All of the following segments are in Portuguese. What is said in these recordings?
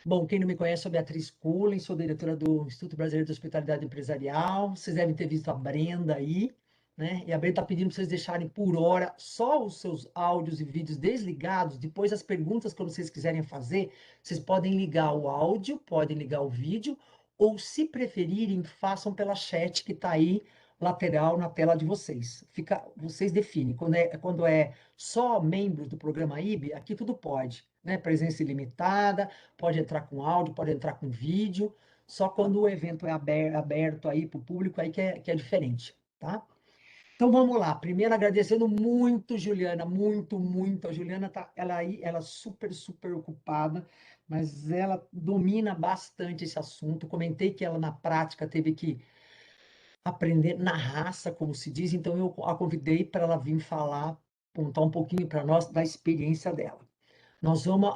Bom, quem não me conhece, sou Beatriz Cullen, sou diretora do Instituto Brasileiro de Hospitalidade Empresarial. Vocês devem ter visto a Brenda aí, né? E a Brenda está pedindo para vocês deixarem por hora só os seus áudios e vídeos desligados. Depois, as perguntas, quando vocês quiserem fazer, vocês podem ligar o áudio, podem ligar o vídeo, ou, se preferirem, façam pela chat que está aí lateral na tela de vocês. Vocês definem. Quando é só membros do programa IB, aqui tudo pode, né? Presença ilimitada, pode entrar com áudio, pode entrar com vídeo, só quando o evento é aberto aí para o público, aí que é diferente, tá? Então vamos lá. Primeiro agradecendo muito, Juliana, muito, muito. A Juliana tá, ela é super, super ocupada, mas ela domina bastante esse assunto. Comentei que ela na prática teve que aprender na raça, como se diz, então eu a convidei para ela vir falar, contar um pouquinho para nós da experiência dela. Nós vamos,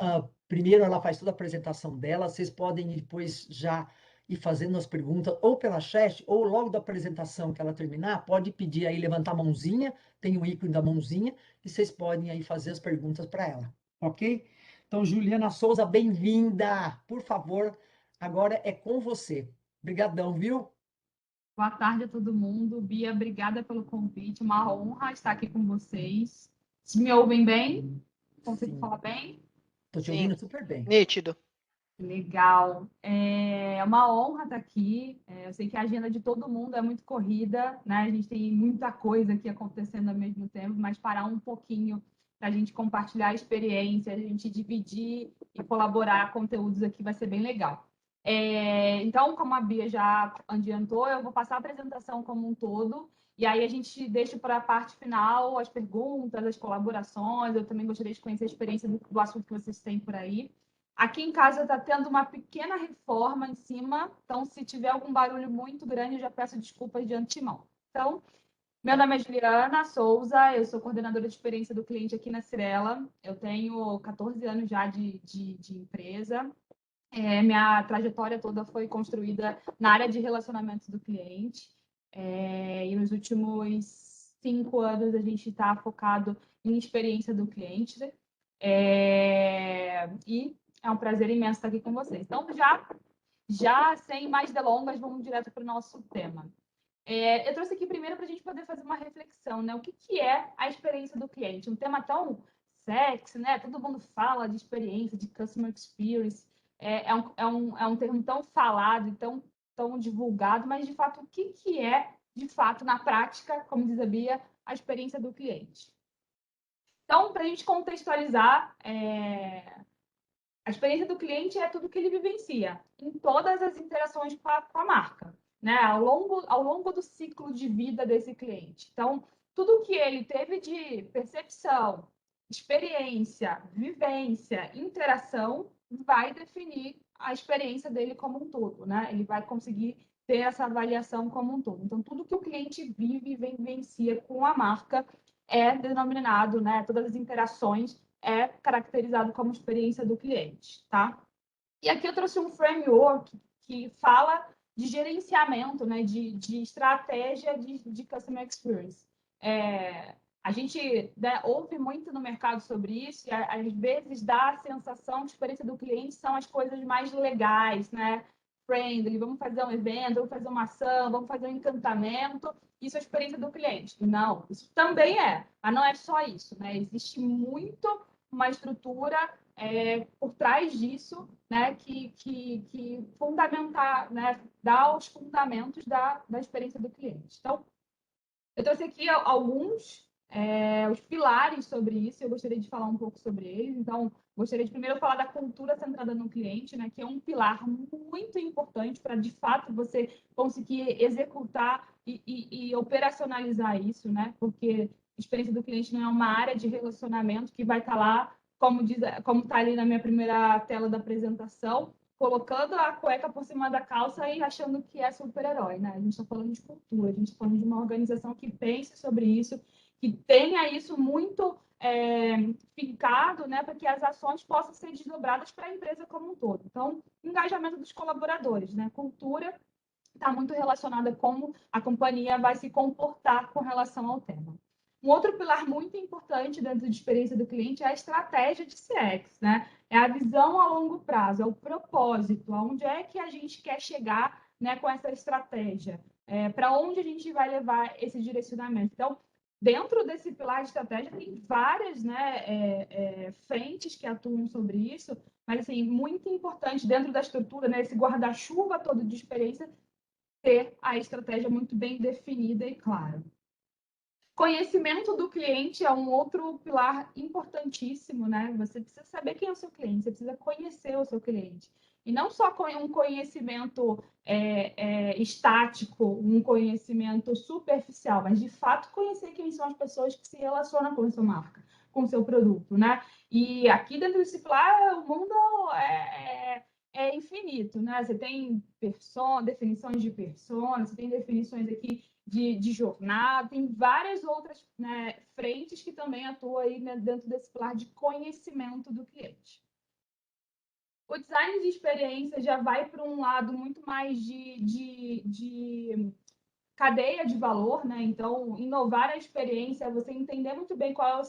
primeiro ela faz toda a apresentação dela, vocês podem depois já ir fazendo as perguntas, ou pela chat, ou logo da apresentação que ela terminar, pode pedir aí, levantar a mãozinha, tem o ícone da mãozinha, e vocês podem aí fazer as perguntas para ela, ok? Então, Juliana Souza, bem-vinda! Por favor, agora é com você. Obrigadão, viu? Boa tarde a todo mundo. Bia, obrigada pelo convite. Uma honra estar aqui com vocês. Se me ouvem bem? Consigo Sim, falar bem? estou te Sim, ouvindo super bem. nítido. Legal. É uma honra estar aqui. Eu sei que a agenda de todo mundo é muito corrida, né? A gente tem muita coisa aqui acontecendo ao mesmo tempo, mas parar um pouquinho para a gente compartilhar a experiência, a gente dividir e colaborar conteúdos aqui vai ser bem legal. Então, como a Bia já adiantou, eu vou passar a apresentação como um todo, e aí a gente deixa para a parte final as perguntas, as colaborações. Eu também gostaria de conhecer a experiência do assunto que vocês têm por aí. Aqui em casa está tendo uma pequena reforma em cima, então se tiver algum barulho muito grande, eu já peço desculpas de antemão. Então, meu nome é Juliana Souza, eu sou coordenadora de experiência do cliente aqui na Cirela. Eu tenho 14 anos já de empresa. Minha trajetória toda foi construída na área de relacionamento do cliente. E nos últimos 5 anos a gente está focado em experiência do cliente. E é um prazer imenso estar aqui com vocês. Então, já sem mais delongas, vamos direto para o nosso tema. Eu trouxe aqui primeiro para a gente poder fazer uma reflexão, né? O que é a experiência do cliente? Um tema tão sexy, né? Todo mundo fala de experiência, de customer experience. É um termo tão falado e tão divulgado, mas, de fato, o que é, de fato, na prática, como diz a Bia, a experiência do cliente? Então, para a gente contextualizar, a experiência do cliente é tudo que ele vivencia em todas as interações com a marca, né? Ao longo do ciclo de vida desse cliente. Então, tudo que ele teve de percepção, experiência, vivência, interação, vai definir a experiência dele como um todo, né? Ele vai conseguir ter essa avaliação como um todo. Então, tudo que o cliente vive e vivencia com a marca é denominado, né? Todas as interações é caracterizado como experiência do cliente, tá? E aqui eu trouxe um framework que fala de gerenciamento, né, de estratégia de customer experience. A gente, né, ouve muito no mercado sobre isso, e às vezes dá a sensação de experiência do cliente são as coisas mais legais, né? Friendly, vamos fazer um evento, vamos fazer uma ação, vamos fazer um encantamento, isso é a experiência do cliente. Não, isso também mas não é só isso, né? Existe muito uma estrutura por trás disso, né, que fundamentar, né, dá os fundamentos da experiência do cliente. Então, eu trouxe aqui alguns os pilares sobre isso, eu gostaria de falar um pouco sobre eles. Então, gostaria de primeiro falar da cultura centrada no cliente, né, que é um pilar muito importante para, de fato, você conseguir executar e operacionalizar isso, né, porque a experiência do cliente não é uma área de relacionamento que vai estar lá, como está ali na minha primeira tela da apresentação, colocando a cueca por cima da calça e achando que é super-herói, né? A gente está falando de cultura, a gente está falando de uma organização que pense sobre isso, que tenha isso muito fincado, né, para que as ações possam ser desdobradas para a empresa como um todo. Então, engajamento dos colaboradores, né? Cultura está muito relacionada a como a companhia vai se comportar com relação ao tema. Um outro pilar muito importante dentro de experiência do cliente é a estratégia de CX, né? É a visão a longo prazo, é o propósito, aonde é que a gente quer chegar, né, com essa estratégia, para onde a gente vai levar esse direcionamento. Então, dentro desse pilar de estratégia, tem várias, né, frentes que atuam sobre isso, mas, assim, muito importante dentro da estrutura, né, esse guarda-chuva todo de experiência, ter a estratégia muito bem definida e clara. Conhecimento do cliente é um outro pilar importantíssimo, né? Você precisa saber quem é o seu cliente, você precisa conhecer o seu cliente. E não só um conhecimento estático, um conhecimento superficial, mas de fato conhecer quem são as pessoas que se relacionam com a sua marca, com o seu produto, né? E aqui dentro desse pilar, o mundo é infinito, né? Você tem definições de persona, você tem definições aqui de jornada, tem várias outras, né, frentes que também atuam aí, né, dentro desse pilar de conhecimento do cliente. O design de experiência já vai para um lado muito mais de cadeia de valor, né? Então, inovar a experiência, você entender muito bem qual é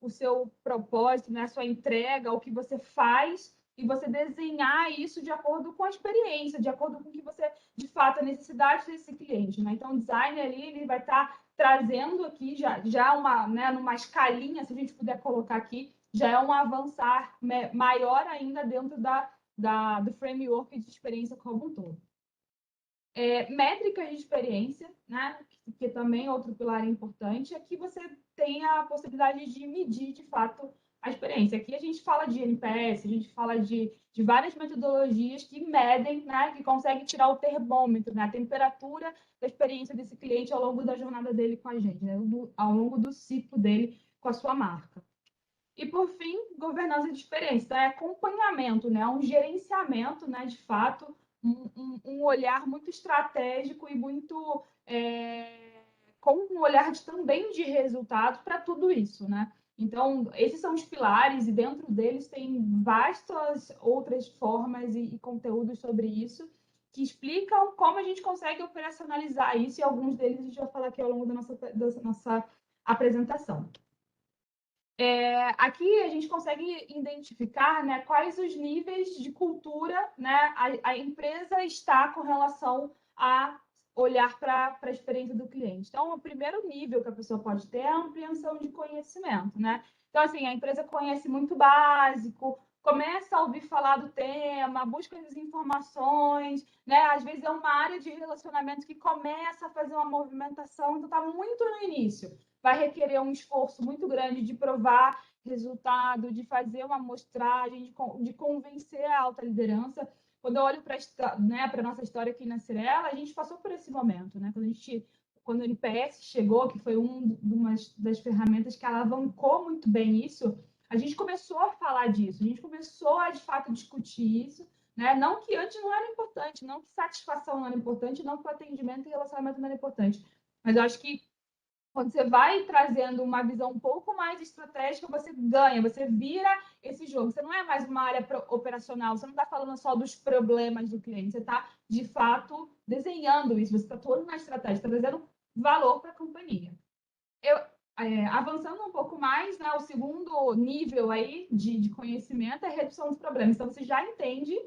o seu propósito, né? A sua entrega, o que você faz, e você desenhar isso de acordo com a experiência, de acordo com o que você, de fato, a necessidade desse cliente, né? Então, o design ali, ele vai estar trazendo aqui já uma, né, numa escalinha, se a gente puder colocar aqui, já é um avançar maior ainda dentro do framework de experiência como um todo. Métricas de experiência, né? Que também é outro pilar importante, é que você tem a possibilidade de medir, de fato, a experiência. Aqui a gente fala de NPS, a gente fala de várias metodologias que medem, né? Que conseguem tirar o termômetro, né? A temperatura da experiência desse cliente ao longo da jornada dele com a gente, né? Ao longo do ciclo dele com a sua marca. E, por fim, governança de experiência, então, é acompanhamento, né? Um gerenciamento, né? De fato, um olhar muito estratégico e muito com um olhar também de resultado para tudo isso, né? Então, esses são os pilares e dentro deles tem vastas outras formas e conteúdos sobre isso que explicam como a gente consegue operacionalizar isso e alguns deles a gente vai falar aqui ao longo da nossa apresentação. Aqui a gente consegue identificar, né, quais os níveis de cultura, né, a empresa está com relação a olhar para a experiência do cliente. Então, o primeiro nível que a pessoa pode ter é a ampliação de conhecimento, né? Então, assim, a empresa conhece muito básico, começa a ouvir falar do tema, busca as informações, né? Às vezes é uma área de relacionamento que começa a fazer uma movimentação, então está muito no início. Vai requerer um esforço muito grande de provar resultado, de fazer uma amostragem, de convencer a alta liderança. Quando eu olho para a nossa história aqui na Cirela, a gente passou por esse momento, né? Quando o NPS chegou, que foi uma das ferramentas que alavancou muito bem isso, a gente começou a falar disso, a gente começou a, de fato, discutir isso, né? Não que antes não era importante, não que satisfação não era importante, não que o atendimento e relacionamento não era importante, mas eu acho que quando você vai trazendo uma visão um pouco mais estratégica, você ganha, você vira esse jogo. Você não é mais uma área operacional, você não está falando só dos problemas do cliente, você está, de fato, desenhando isso, você está todo na estratégia, está trazendo valor para a companhia. Avançando um pouco mais, né, o segundo nível aí de conhecimento é a redução dos problemas. Então, você já entende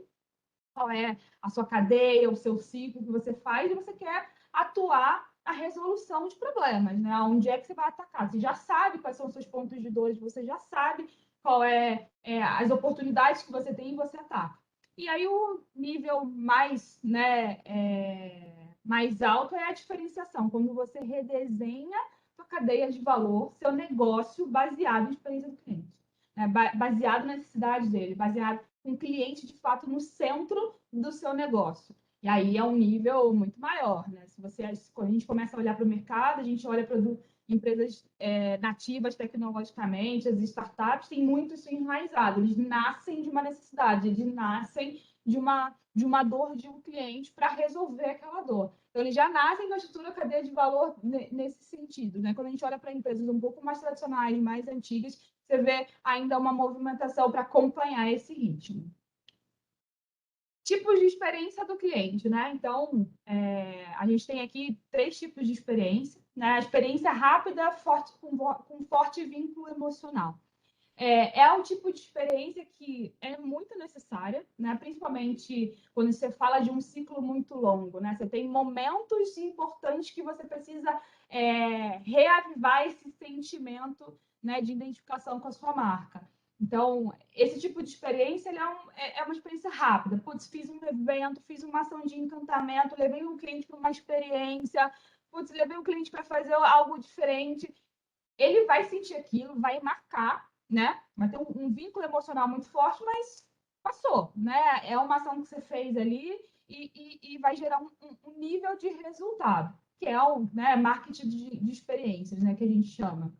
qual é a sua cadeia, o seu ciclo que você faz, e você quer atuar a resolução de problemas, né? Onde é que você vai atacar? Você já sabe quais são os seus pontos de dores, você já sabe qual as oportunidades que você tem e você ataca. E aí o nível mais, né, mais alto é a diferenciação, quando você redesenha sua cadeia de valor, seu negócio baseado em experiência do cliente, né? Baseado na necessidade dele, baseado um cliente de fato no centro do seu negócio. E aí é um nível muito maior, né? Quando a gente começa a olhar para o mercado, a gente olha para empresas nativas tecnologicamente, as startups têm muito isso enraizado. Eles nascem de uma necessidade, eles nascem de uma dor de um cliente para resolver aquela dor. Então, eles já nascem com a estrutura cadeia de valor nesse sentido, né? Quando a gente olha para empresas um pouco mais tradicionais, mais antigas, você vê ainda uma movimentação para acompanhar esse ritmo. Tipos de experiência do cliente, né? Então, a gente tem aqui 3 tipos de experiência, né? A experiência rápida, forte, com forte vínculo emocional. É um tipo de experiência que é muito necessária, né? Principalmente quando você fala de um ciclo muito longo, né? Você tem momentos importantes que você precisa reavivar esse sentimento, né, de identificação com a sua marca. Então, esse tipo de experiência ele é uma experiência rápida. Putz, fiz um evento, fiz uma ação de encantamento, levei um cliente para uma experiência, putz, levei um cliente para fazer algo diferente. Ele vai sentir aquilo, vai marcar, né? Vai ter um vínculo emocional muito forte, mas passou, né? É uma ação que você fez ali e vai gerar um nível de resultado, que é o, né, marketing de experiências, né? Que a gente chama.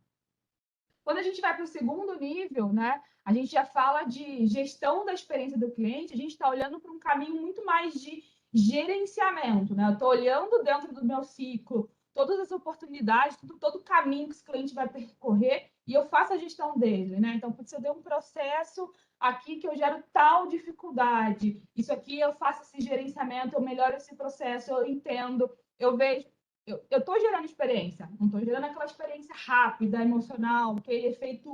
Quando a gente vai para o segundo nível, né? A gente já fala de gestão da experiência do cliente, a gente está olhando para um caminho muito mais de gerenciamento, né? Eu estou olhando dentro do meu ciclo todas as oportunidades, todo o caminho que esse cliente vai percorrer e eu faço a gestão dele, né? Então, se eu der um processo aqui que eu gero tal dificuldade, isso aqui eu faço esse gerenciamento, eu melhoro esse processo, eu entendo, eu vejo eu estou gerando experiência, não estou gerando aquela experiência rápida, emocional, aquele efeito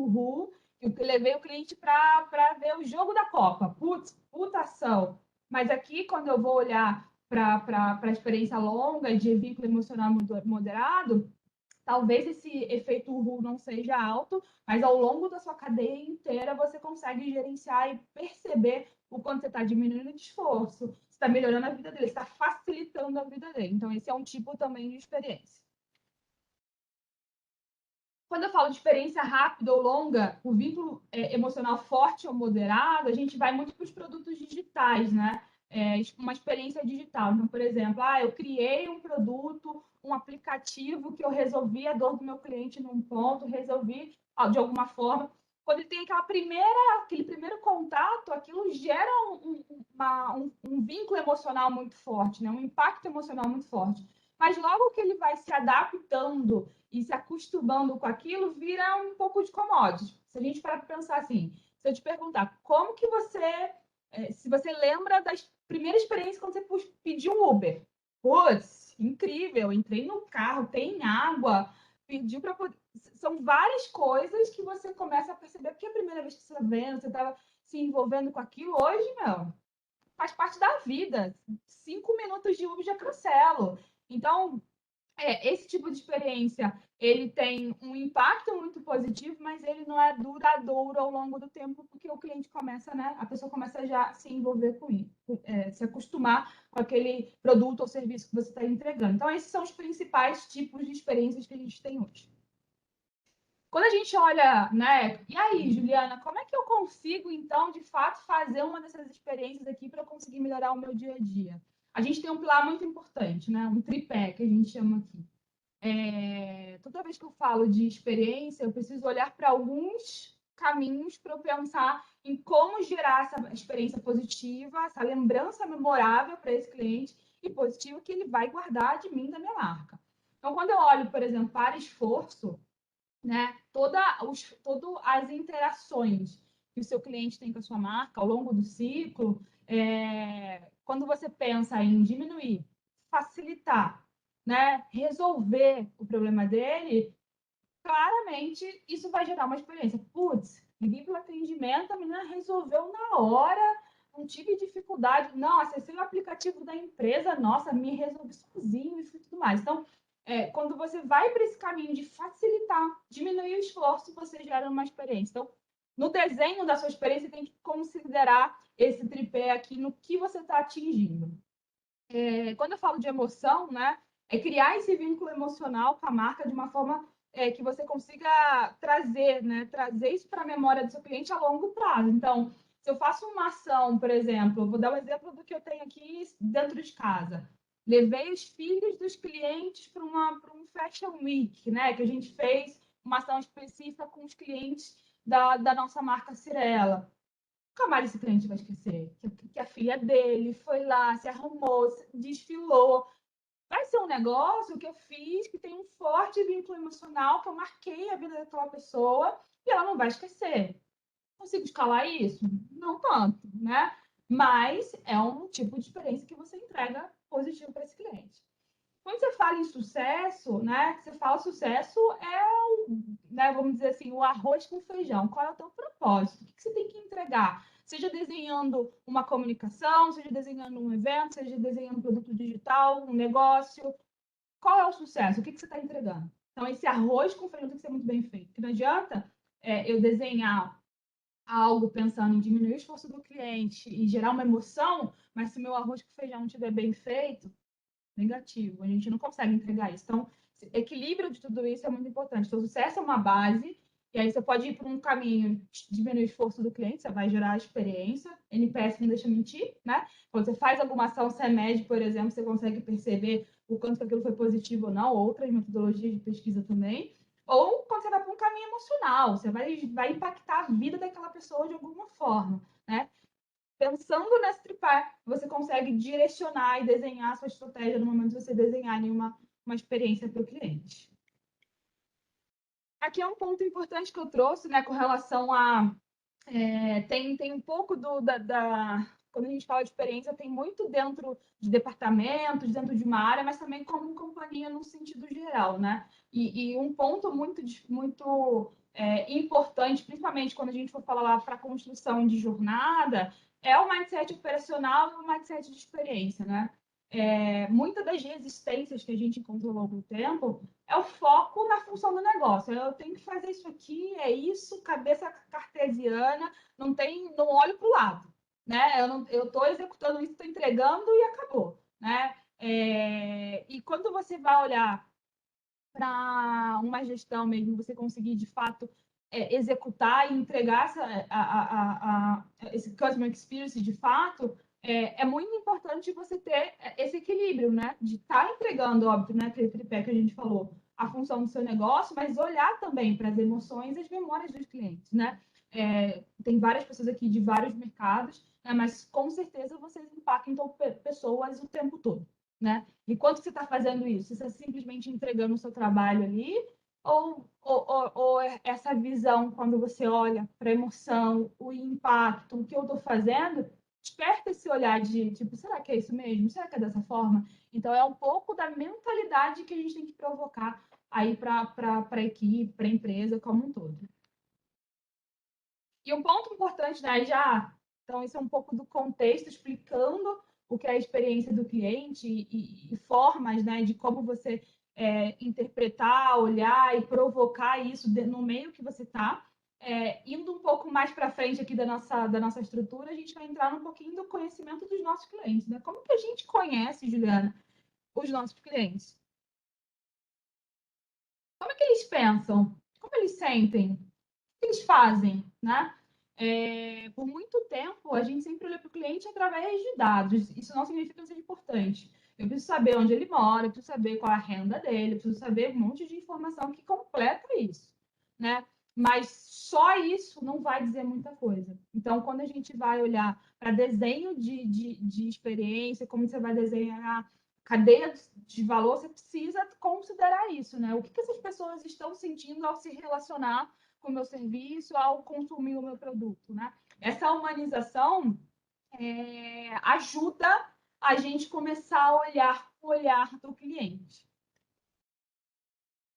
que eu levei o cliente para ver o jogo da Copa. Putz, puta ação. Mas aqui, quando eu vou olhar para a experiência longa de vínculo emocional moderado, talvez esse efeito não seja alto, mas ao longo da sua cadeia inteira você consegue gerenciar e perceber o quanto você está diminuindo o esforço, você está melhorando a vida dele, está facilitando a vida dele. Então, esse é um tipo também de experiência. Quando eu falo de experiência rápida ou longa, o vínculo emocional forte ou moderado, a gente vai muito para os produtos digitais, né? Uma experiência digital. Então, por exemplo, eu criei um produto, um aplicativo que eu resolvi a dor do meu cliente num ponto, resolvi de alguma forma. Quando ele tem aquele primeiro contato, aquilo gera um vínculo emocional muito forte, né? Um impacto emocional muito forte. Mas logo que ele vai se adaptando e se acostumando com aquilo, vira um pouco de commodity. Se a gente parar para pensar assim, se eu te perguntar como que você, se você lembra das primeiras experiências quando você pediu um Uber. Putz, incrível, entrei no carro, tem água, pediu para poder... São várias coisas que você começa a perceber, porque é a primeira vez que você está vendo, você estava se envolvendo com aquilo. Hoje, meu, faz parte da vida. 5 minutos de Uber já cancelo. Então, esse tipo de experiência, ele tem um impacto muito positivo, mas ele não é duradouro ao longo do tempo, porque o cliente começa, né? A pessoa começa já a se envolver com isso, se acostumar com aquele produto ou serviço que você está entregando. Então, esses são os principais tipos de experiências que a gente tem hoje. Quando a gente olha, né? E aí, Juliana, como é que eu consigo, então, de fato, fazer uma dessas experiências aqui para eu conseguir melhorar o meu dia a dia? A gente tem um pilar muito importante, né? Um tripé que a gente chama aqui. Toda vez que eu falo de experiência, eu preciso olhar para alguns caminhos para eu pensar em como gerar essa experiência positiva, essa lembrança memorável para esse cliente e positiva que ele vai guardar de mim, da minha marca. Então, quando eu olho, por exemplo, para esforço, né, todas as interações que o seu cliente tem com a sua marca ao longo do ciclo, quando você pensa em diminuir, facilitar, né, resolver o problema dele, claramente isso vai gerar uma experiência. Putz, liguei para o atendimento, a menina resolveu na hora, não tive dificuldade. Não, acessei o aplicativo da empresa, nossa, me resolvi sozinho e tudo mais. Então, quando você vai para esse caminho de facilitar, diminuir o esforço, você gera uma experiência. Então, no desenho da sua experiência, tem que considerar esse tripé aqui no que você está atingindo. Quando eu falo de emoção, né, é criar esse vínculo emocional com a marca de uma forma que você consiga trazer, né, trazer isso para a memória do seu cliente a longo prazo. Então, se eu faço uma ação, por exemplo, vou dar um exemplo do que eu tenho aqui dentro de casa. Levei os filhos dos clientes para um Fashion Week, né, que a gente fez uma ação específica com os clientes da nossa marca Cirela. Nunca mais esse cliente vai esquecer que a filha dele foi lá, se arrumou, desfilou. Vai ser um negócio que eu fiz, que tem um forte vínculo emocional, que eu marquei a vida daquela pessoa e ela não vai esquecer. Consigo escalar isso? Não tanto, né? Mas é um tipo de experiência que você entrega positivo para esse cliente. Quando você fala em sucesso, né? Você fala sucesso né, vamos dizer assim, o arroz com feijão. Qual é o teu propósito? O que você tem que entregar? Seja desenhando uma comunicação, seja desenhando um evento, seja desenhando um produto digital, um negócio. Qual é o sucesso? O que você está entregando? Então, esse arroz com feijão tem que ser muito bem feito. Porque não adianta eu desenhar algo pensando em diminuir o esforço do cliente e gerar uma emoção, mas se meu arroz com feijão não estiver bem feito, negativo. A gente não consegue entregar isso. Então, equilíbrio de tudo isso é muito importante. Então, o sucesso é uma base, e aí você pode ir por um caminho de diminuir o esforço do cliente, você vai gerar experiência. NPS não deixa mentir, né? Quando você faz alguma ação, você mede, por exemplo, você consegue perceber o quanto que aquilo foi positivo ou não, outras metodologias de pesquisa também. Ou quando você vai para um caminho emocional, você vai impactar a vida daquela pessoa de alguma forma, né? Pensando nesse tripé, você consegue direcionar e desenhar a sua estratégia no momento de você desenhar uma experiência para o cliente. Aqui é um ponto importante que eu trouxe, né, com relação a... tem um pouco quando a gente fala de experiência, tem muito dentro de departamentos, dentro de uma área, mas também como companhia no sentido geral, né? E um ponto muito importante, principalmente quando a gente for falar lá para a construção de jornada, é o mindset operacional e o mindset de experiência, né? Muitas das resistências que a gente encontrou ao longo do tempo é o foco na função do negócio. Eu tenho que fazer isso aqui, é isso, cabeça cartesiana, não olho para o lado, né? Eu estou executando isso, estou entregando e acabou, né? E quando você vai olhar para uma gestão mesmo, você conseguir de fato executar e entregar esse customer experience de fato, é muito importante você ter esse equilíbrio, né? De estar entregando, óbvio, né? Aquele tripé que a gente falou, a função do seu negócio, mas olhar também para as emoções e as memórias dos clientes, né? Tem várias pessoas aqui de vários mercados, né? Mas com certeza vocês impactam pessoas o tempo todo, né? E quanto você está fazendo isso? Você está simplesmente entregando o seu trabalho ali? Ou essa visão, quando você olha para a emoção, o impacto, o que eu estou fazendo, desperta esse olhar de, tipo, será que é isso mesmo? Será que é dessa forma? Então, é um pouco da mentalidade que a gente tem que provocar aí para a equipe, para a empresa como um todo. E um ponto importante, né, então, isso é um pouco do contexto, explicando o que é a experiência do cliente e formas, né, de como você interpretar, olhar e provocar isso no meio que você está. Indo um pouco mais para frente aqui da nossa estrutura, a gente vai entrar um pouquinho do conhecimento dos nossos clientes, né? Como que a gente conhece, Juliana, os nossos clientes? Como é que eles pensam? Como eles sentem? O que eles fazem, né? Por muito tempo, a gente sempre olha para o cliente através de dados. Isso não significa que não seja importante. Eu preciso saber onde ele mora, eu preciso saber qual a renda dele, eu preciso saber um monte de informação que completa isso, né? Mas só isso não vai dizer muita coisa. Então, quando a gente vai olhar para desenho de experiência, como você vai desenhar cadeia de valor, você precisa considerar isso, né? O que essas pessoas estão sentindo ao se relacionar com o meu serviço, ao consumir o meu produto, né? Essa humanização ajuda a gente começar a olhar o olhar do cliente.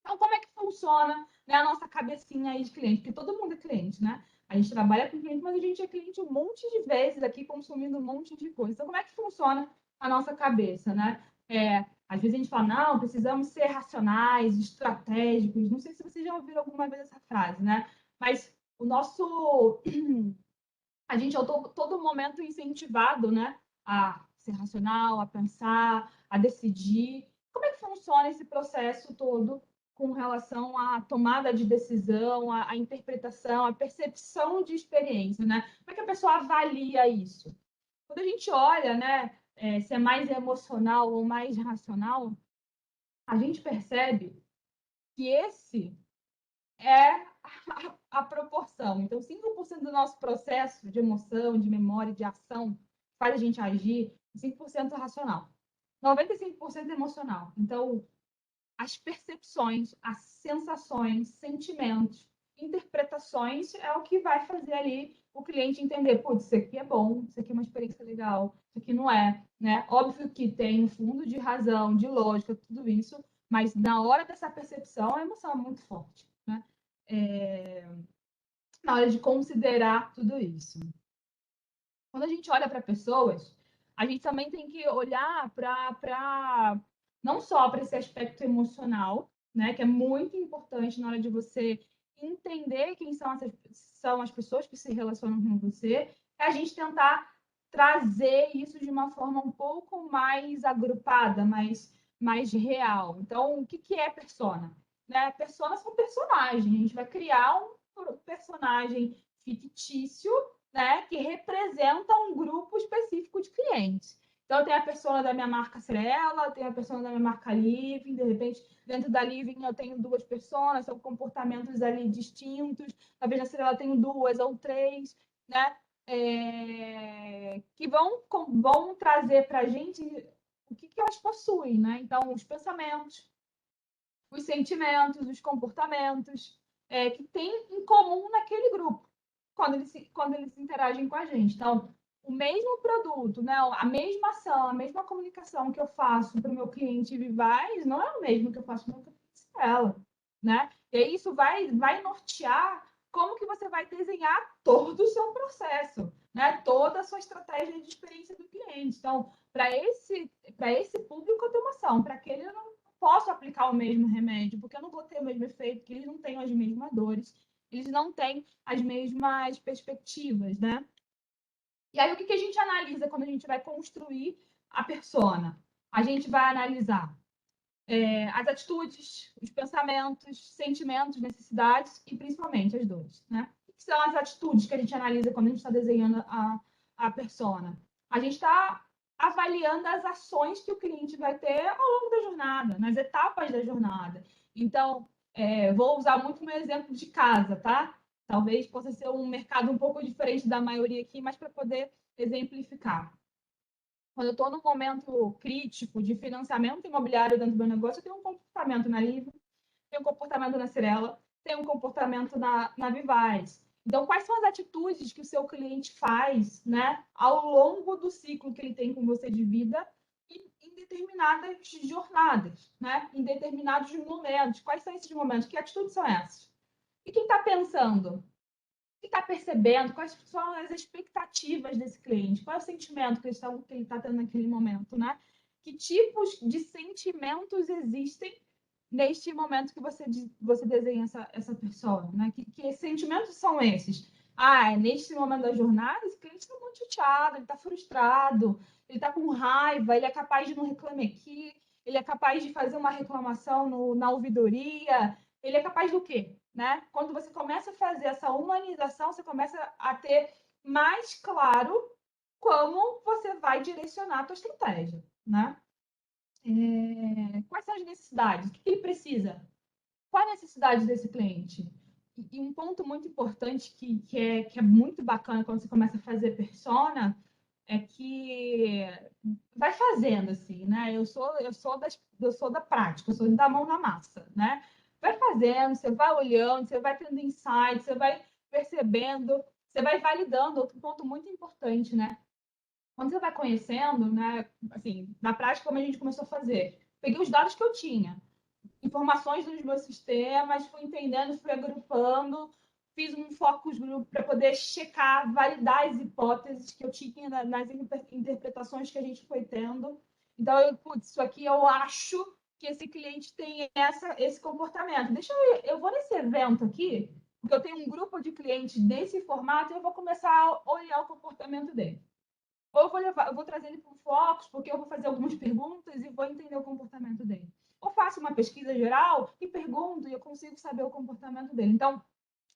Então, como é que funciona, né, a nossa cabecinha aí de cliente? Porque todo mundo é cliente, né? A gente trabalha com cliente, mas a gente é cliente um monte de vezes aqui, consumindo um monte de coisa. Então, como é que funciona a nossa cabeça, né? Às vezes a gente fala, não, precisamos ser racionais, estratégicos. Não sei se vocês já ouviram alguma vez essa frase, né? Mas o nosso... A gente é todo momento incentivado, né? A ser racional, a pensar, a decidir. Como é que funciona esse processo todo com relação à tomada de decisão, à interpretação, à percepção de experiência, né? Como é que a pessoa avalia isso? Quando a gente olha, né, se é mais emocional ou mais racional, a gente percebe que esse é a proporção. Então, 5% do nosso processo de emoção, de memória, de ação, faz a gente agir, 5% racional. 95% emocional. Então, as percepções, as sensações, sentimentos interpretações é o que vai fazer ali o cliente entender, putz, isso aqui é bom, isso aqui é uma experiência legal, isso aqui não é, né? Óbvio que tem um fundo de razão, de lógica, tudo isso, mas na hora dessa percepção, a emoção é muito forte, né? Na hora de considerar tudo isso. Quando a gente olha para pessoas, a gente também tem que olhar para não só para esse aspecto emocional, né, que é muito importante na hora de você entender quem são as pessoas que se relacionam com você, é a gente tentar trazer isso de uma forma um pouco mais agrupada, mais real. Então, o que é persona? Né? Personas são personagens. A gente vai criar um personagem fictício, né, que representa um grupo específico de clientes. Então, tem a persona da minha marca Cirela, tem a persona da minha marca Living, de repente, dentro da Living eu tenho duas personas, são comportamentos ali distintos, talvez na Cirela eu tenho duas ou três, né, que vão trazer para a gente o que elas possuem, né? Então, os pensamentos, os sentimentos, os comportamentos que tem em comum naquele grupo quando eles interagem com a gente. Então, o mesmo produto, né, a mesma ação, a mesma comunicação que eu faço para o meu cliente Vivaz não é o mesmo que eu faço para o meu cliente Cirela, né? E aí isso vai nortear como que você vai desenhar todo o seu processo, né? Toda a sua estratégia de experiência do cliente. Então, para esse público, eu tenho uma ação, para aquele eu não posso aplicar o mesmo remédio, porque eu não vou ter o mesmo efeito, porque eles não têm as mesmas dores, eles não têm as mesmas perspectivas, né? E aí, o que a gente analisa quando a gente vai construir a persona? A gente vai analisar as atitudes, os pensamentos, sentimentos, necessidades e principalmente as dores, né? O que são as atitudes que a gente analisa quando a gente está desenhando a persona? A gente está avaliando as ações que o cliente vai ter ao longo da jornada, nas etapas da jornada. Então, vou usar muito o meu exemplo de casa, tá? Talvez possa ser um mercado um pouco diferente da maioria aqui, mas para poder exemplificar. Quando eu estou num momento crítico de financiamento imobiliário dentro do meu negócio, eu tenho um comportamento na Livre, tenho um comportamento na Cirela, tenho um comportamento na Vivaz. Então, quais são as atitudes que o seu cliente faz, né, ao longo do ciclo que ele tem com você de vida em determinadas jornadas, né, em determinados momentos? Quais são esses momentos? Que atitudes são essas? E quem está pensando? Que está percebendo, quais são as expectativas desse cliente, qual é o sentimento que ele está tendo naquele momento, né? Que tipos de sentimentos existem neste momento que você desenha essa pessoa, né? Que sentimentos são esses? Neste momento da jornada, esse cliente está muito chateado, ele está frustrado, ele está com raiva, ele é capaz de não reclamar aqui, ele é capaz de fazer uma reclamação na ouvidoria, ele é capaz do quê? Né? Quando você começa a fazer essa humanização, você começa a ter mais claro como você vai direcionar a tua estratégia, né? Quais são as necessidades? O que ele precisa? Qual a necessidade desse cliente? E um ponto muito importante que é muito bacana quando você começa a fazer persona é que vai fazendo assim, né? Eu sou da prática, eu sou da mão na massa, né? Vai fazendo, você vai olhando, você vai tendo insights, você vai percebendo, você vai validando. Outro ponto muito importante, né? Quando você vai conhecendo, né? Assim, na prática, como a gente começou a fazer, peguei os dados que eu tinha, informações dos meus sistemas, fui entendendo, fui agrupando, fiz um focus group para poder checar, validar as hipóteses que eu tinha nas interpretações que a gente foi tendo. Então, isso aqui eu acho que esse cliente tem esse comportamento. Eu vou nesse evento aqui, porque eu tenho um grupo de clientes desse formato e eu vou começar a olhar o comportamento dele. Ou eu vou trazer ele para o Focus, porque eu vou fazer algumas perguntas e vou entender o comportamento dele. Ou faço uma pesquisa geral e pergunto e eu consigo saber o comportamento dele. Então,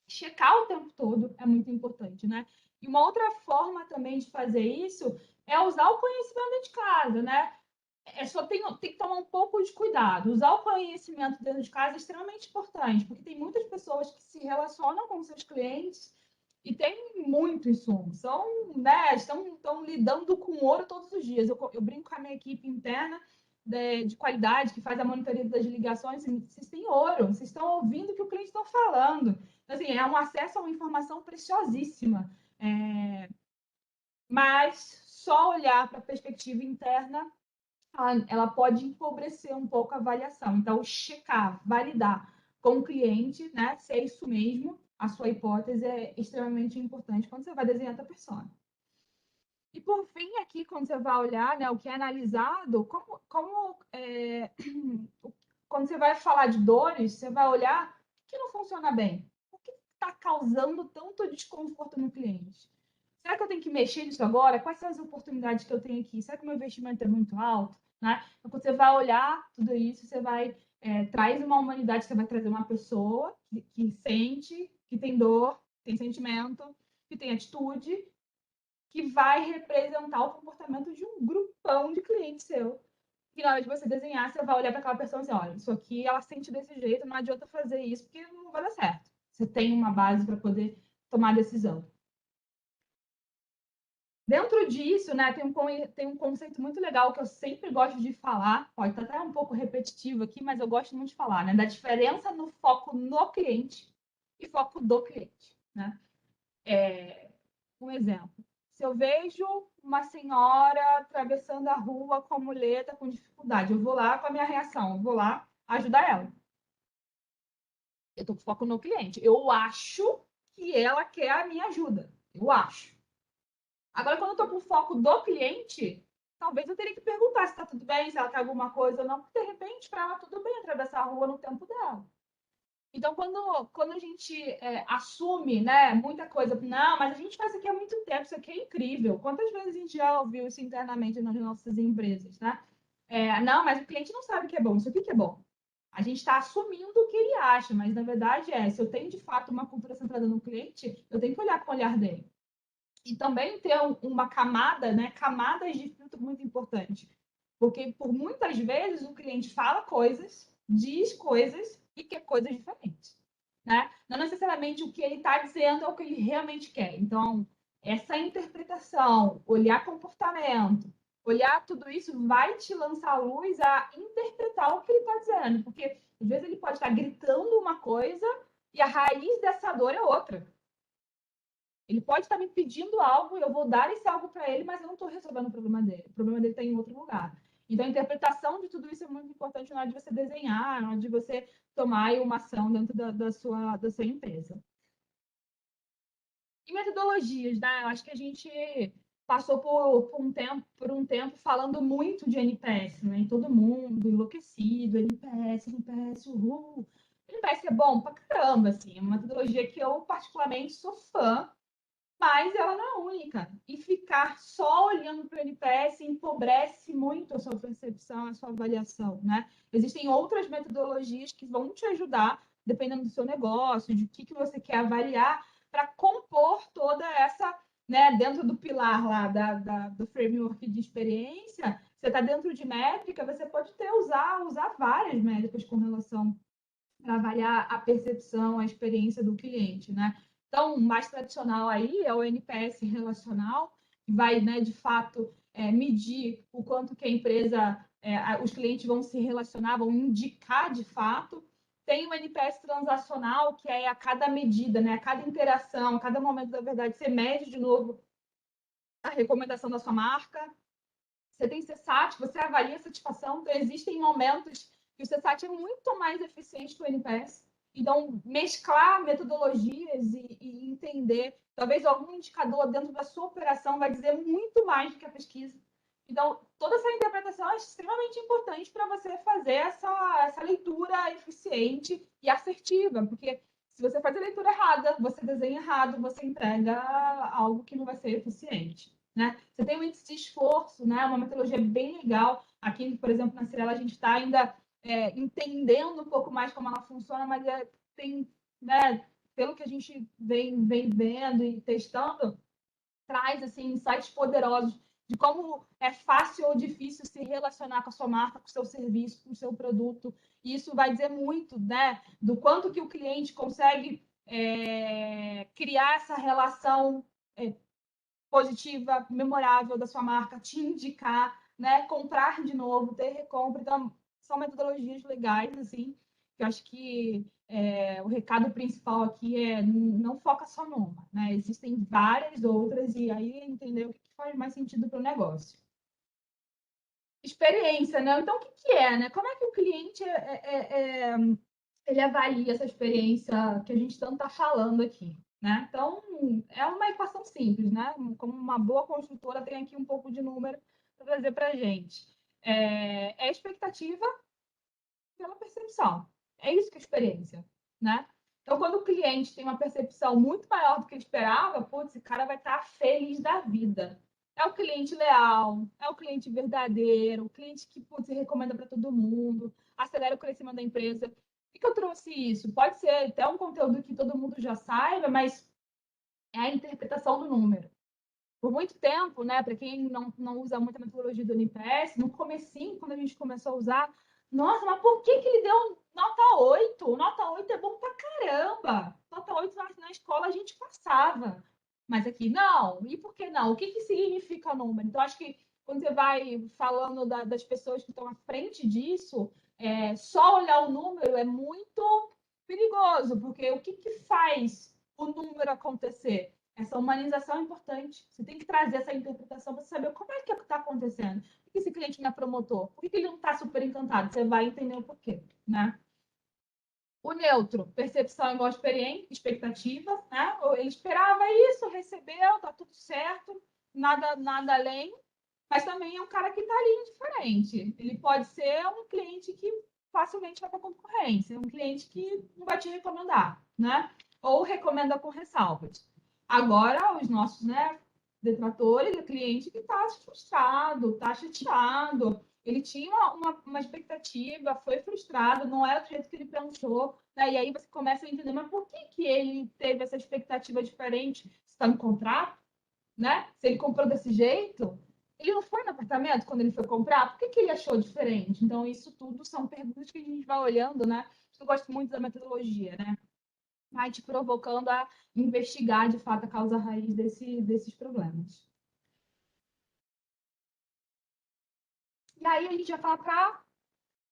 checar o tempo todo é muito importante, né? E uma outra forma também de fazer isso é usar o conhecimento de casa, né? Tem que tomar um pouco de cuidado. Usar o conhecimento dentro de casa é extremamente importante, porque tem muitas pessoas que se relacionam com seus clientes e tem muito insumo. Né, estão lidando com ouro todos os dias. Eu brinco com a minha equipe interna, de qualidade, que faz a monitoria das ligações, assim, vocês têm ouro, vocês estão ouvindo o que o cliente está falando. Então, assim, é um acesso a uma informação preciosíssima. Mas só olhar para a perspectiva interna, ela pode empobrecer um pouco a avaliação. Então, checar, validar com o cliente, né, se é isso mesmo, a sua hipótese é extremamente importante quando você vai desenhar a tua persona. E por fim, aqui, quando você vai olhar, né, o que é analisado, quando você vai falar de dores, você vai olhar o que não funciona bem, o que está causando tanto desconforto no cliente. Será que eu tenho que mexer nisso agora? Quais são as oportunidades que eu tenho aqui? Será que o meu investimento é muito alto? Né? Então, quando você vai olhar tudo isso, você vai traz uma humanidade, você vai trazer uma pessoa que sente, que tem dor, tem sentimento, que tem atitude, que vai representar o comportamento de um grupão de clientes seu. E na hora de você desenhar, você vai olhar para aquela pessoa e dizer, olha, isso aqui ela sente desse jeito, não adianta fazer isso porque não vai dar certo. Você tem uma base para poder tomar decisão. Dentro disso, né, tem um conceito muito legal que eu sempre gosto de falar, pode estar até um pouco repetitivo aqui, mas eu gosto muito de falar, né, da diferença no foco no cliente e foco do cliente. Né? Um exemplo, se eu vejo uma senhora atravessando a rua com a muleta com dificuldade, eu vou lá com a minha reação, eu vou lá ajudar ela. Eu estou com foco no cliente. Eu acho que ela quer a minha ajuda. Eu acho. Agora, quando eu estou com foco do cliente, talvez eu teria que perguntar se está tudo bem, se ela quer alguma coisa ou não, porque de repente, para ela, tudo bem atravessar a rua no tempo dela. Então, quando a gente assume, né, muita coisa, não, mas a gente faz isso aqui há muito tempo, isso aqui é incrível. Quantas vezes a gente já ouviu isso internamente nas nossas empresas, né? Não, mas o cliente não sabe o que é bom, isso aqui que é bom. A gente está assumindo o que ele acha, mas na verdade se eu tenho de fato uma cultura centrada no cliente, eu tenho que olhar com o olhar dele. E também ter uma camada, né, camadas de filtro muito importante. Porque por muitas vezes o cliente fala coisas, diz coisas e quer coisas diferentes. Né? Não necessariamente o que ele está dizendo é o que ele realmente quer. Então, essa interpretação, olhar comportamento, olhar tudo isso vai te lançar a luz a interpretar o que ele está dizendo. Porque às vezes ele pode estar gritando uma coisa e a raiz dessa dor é outra. Ele pode estar me pedindo algo, eu vou dar esse algo para ele, mas eu não estou resolvendo o problema dele. O problema dele está em outro lugar. Então, a interpretação de tudo isso é muito importante na hora de você desenhar, na hora de você tomar uma ação dentro da sua empresa. E metodologias, né? Eu acho que a gente passou por um tempo falando muito de NPS, né? E todo mundo enlouquecido, NPS, NPS, uhul. NPS é bom pra caramba, assim. É uma metodologia que eu, particularmente, sou fã, mas ela não é única. E ficar só olhando para o NPS empobrece muito a sua percepção, a sua avaliação, né? Existem outras metodologias que vão te ajudar, dependendo do seu negócio, de o que você quer avaliar, para compor toda essa, né, dentro do pilar lá do framework de experiência, você está dentro de métrica, você pode usar várias métricas com relação para avaliar a percepção, a experiência do cliente, né? Então, o mais tradicional aí é o NPS relacional, que vai, né, de fato, medir o quanto que a empresa, os clientes vão se relacionar, vão indicar de fato. Tem o NPS transacional, que é a cada medida, né, a cada interação, a cada momento da verdade, você mede de novo a recomendação da sua marca. Você tem CSAT, você avalia a satisfação, então existem momentos que o CSAT é muito mais eficiente que o NPS. Então, mesclar metodologias e entender, talvez algum indicador dentro da sua operação vai dizer muito mais do que a pesquisa. Então, toda essa interpretação é extremamente importante para você fazer essa leitura eficiente e assertiva, porque se você faz a leitura errada, você desenha errado, você entrega algo que não vai ser eficiente. Né? Você tem um índice de esforço, né? Uma metodologia bem legal. Aqui, por exemplo, na Cirela, a gente está ainda entendendo um pouco mais como ela funciona, mas tem, né, pelo que a gente vem vendo e testando, traz assim, insights poderosos de como é fácil ou difícil se relacionar com a sua marca, com o seu serviço, com o seu produto. E isso vai dizer muito, né, do quanto que o cliente consegue criar essa relação positiva, memorável da sua marca, te indicar né, comprar de novo, ter recompra. Então, são metodologias legais, assim, que eu acho que o recado principal aqui é não foca só numa, né? Existem várias outras, e aí entender o que faz mais sentido para o negócio. Experiência, né? Então, o que é, né? Como é que o cliente ele avalia essa experiência que a gente tanto está falando aqui, né? Então, é uma equação simples, né? Como uma boa construtora tem aqui um pouco de número para trazer para a gente. É expectativa pela percepção. É isso que é experiência, né? Então, quando o cliente tem uma percepção muito maior do que ele esperava, putz, esse cara vai estar feliz da vida. É o cliente leal, é o cliente verdadeiro, o cliente que, putz, recomenda para todo mundo, acelera o crescimento da empresa. Por que eu trouxe isso? Pode ser até um conteúdo que todo mundo já saiba, mas é a interpretação do número. Por muito tempo, né, para quem não usa muito a metodologia do NPS, no comecinho, quando a gente começou a usar, nossa, mas por que ele deu nota 8? Nota 8 é bom pra caramba. Nota 8 na escola a gente passava. Mas aqui não. E por que não? O que significa número? Então, acho que quando você vai falando das pessoas que estão à frente disso, só olhar o número é muito perigoso, porque o que faz o número acontecer? Essa humanização é importante. Você tem que trazer essa interpretação para saber como é que está acontecendo. Por que esse cliente não é promotor? Por que ele não está super encantado? Você vai entender o porquê, né? O neutro, percepção igual expectativa, né? Ele esperava isso, recebeu, tá tudo certo, nada além. Mas também é um cara que está ali indiferente. Ele pode ser um cliente que facilmente vai para concorrência, um cliente que não vai te recomendar, né? Ou recomenda com ressalvas. Agora, os nossos, né, detratores, o cliente que está frustrado, está chateado, ele tinha uma expectativa, foi frustrado, não era do jeito que ele pensou, né? E aí você começa a entender, mas por que ele teve essa expectativa diferente? Se está no contrato, né? Se ele comprou desse jeito, ele não foi no apartamento quando ele foi comprar? Por que ele achou diferente? Então, isso tudo são perguntas que a gente vai olhando, né? Eu gosto muito da metodologia, né? Vai te provocando a investigar, de fato, a causa raiz desses problemas. E aí, a gente vai falar para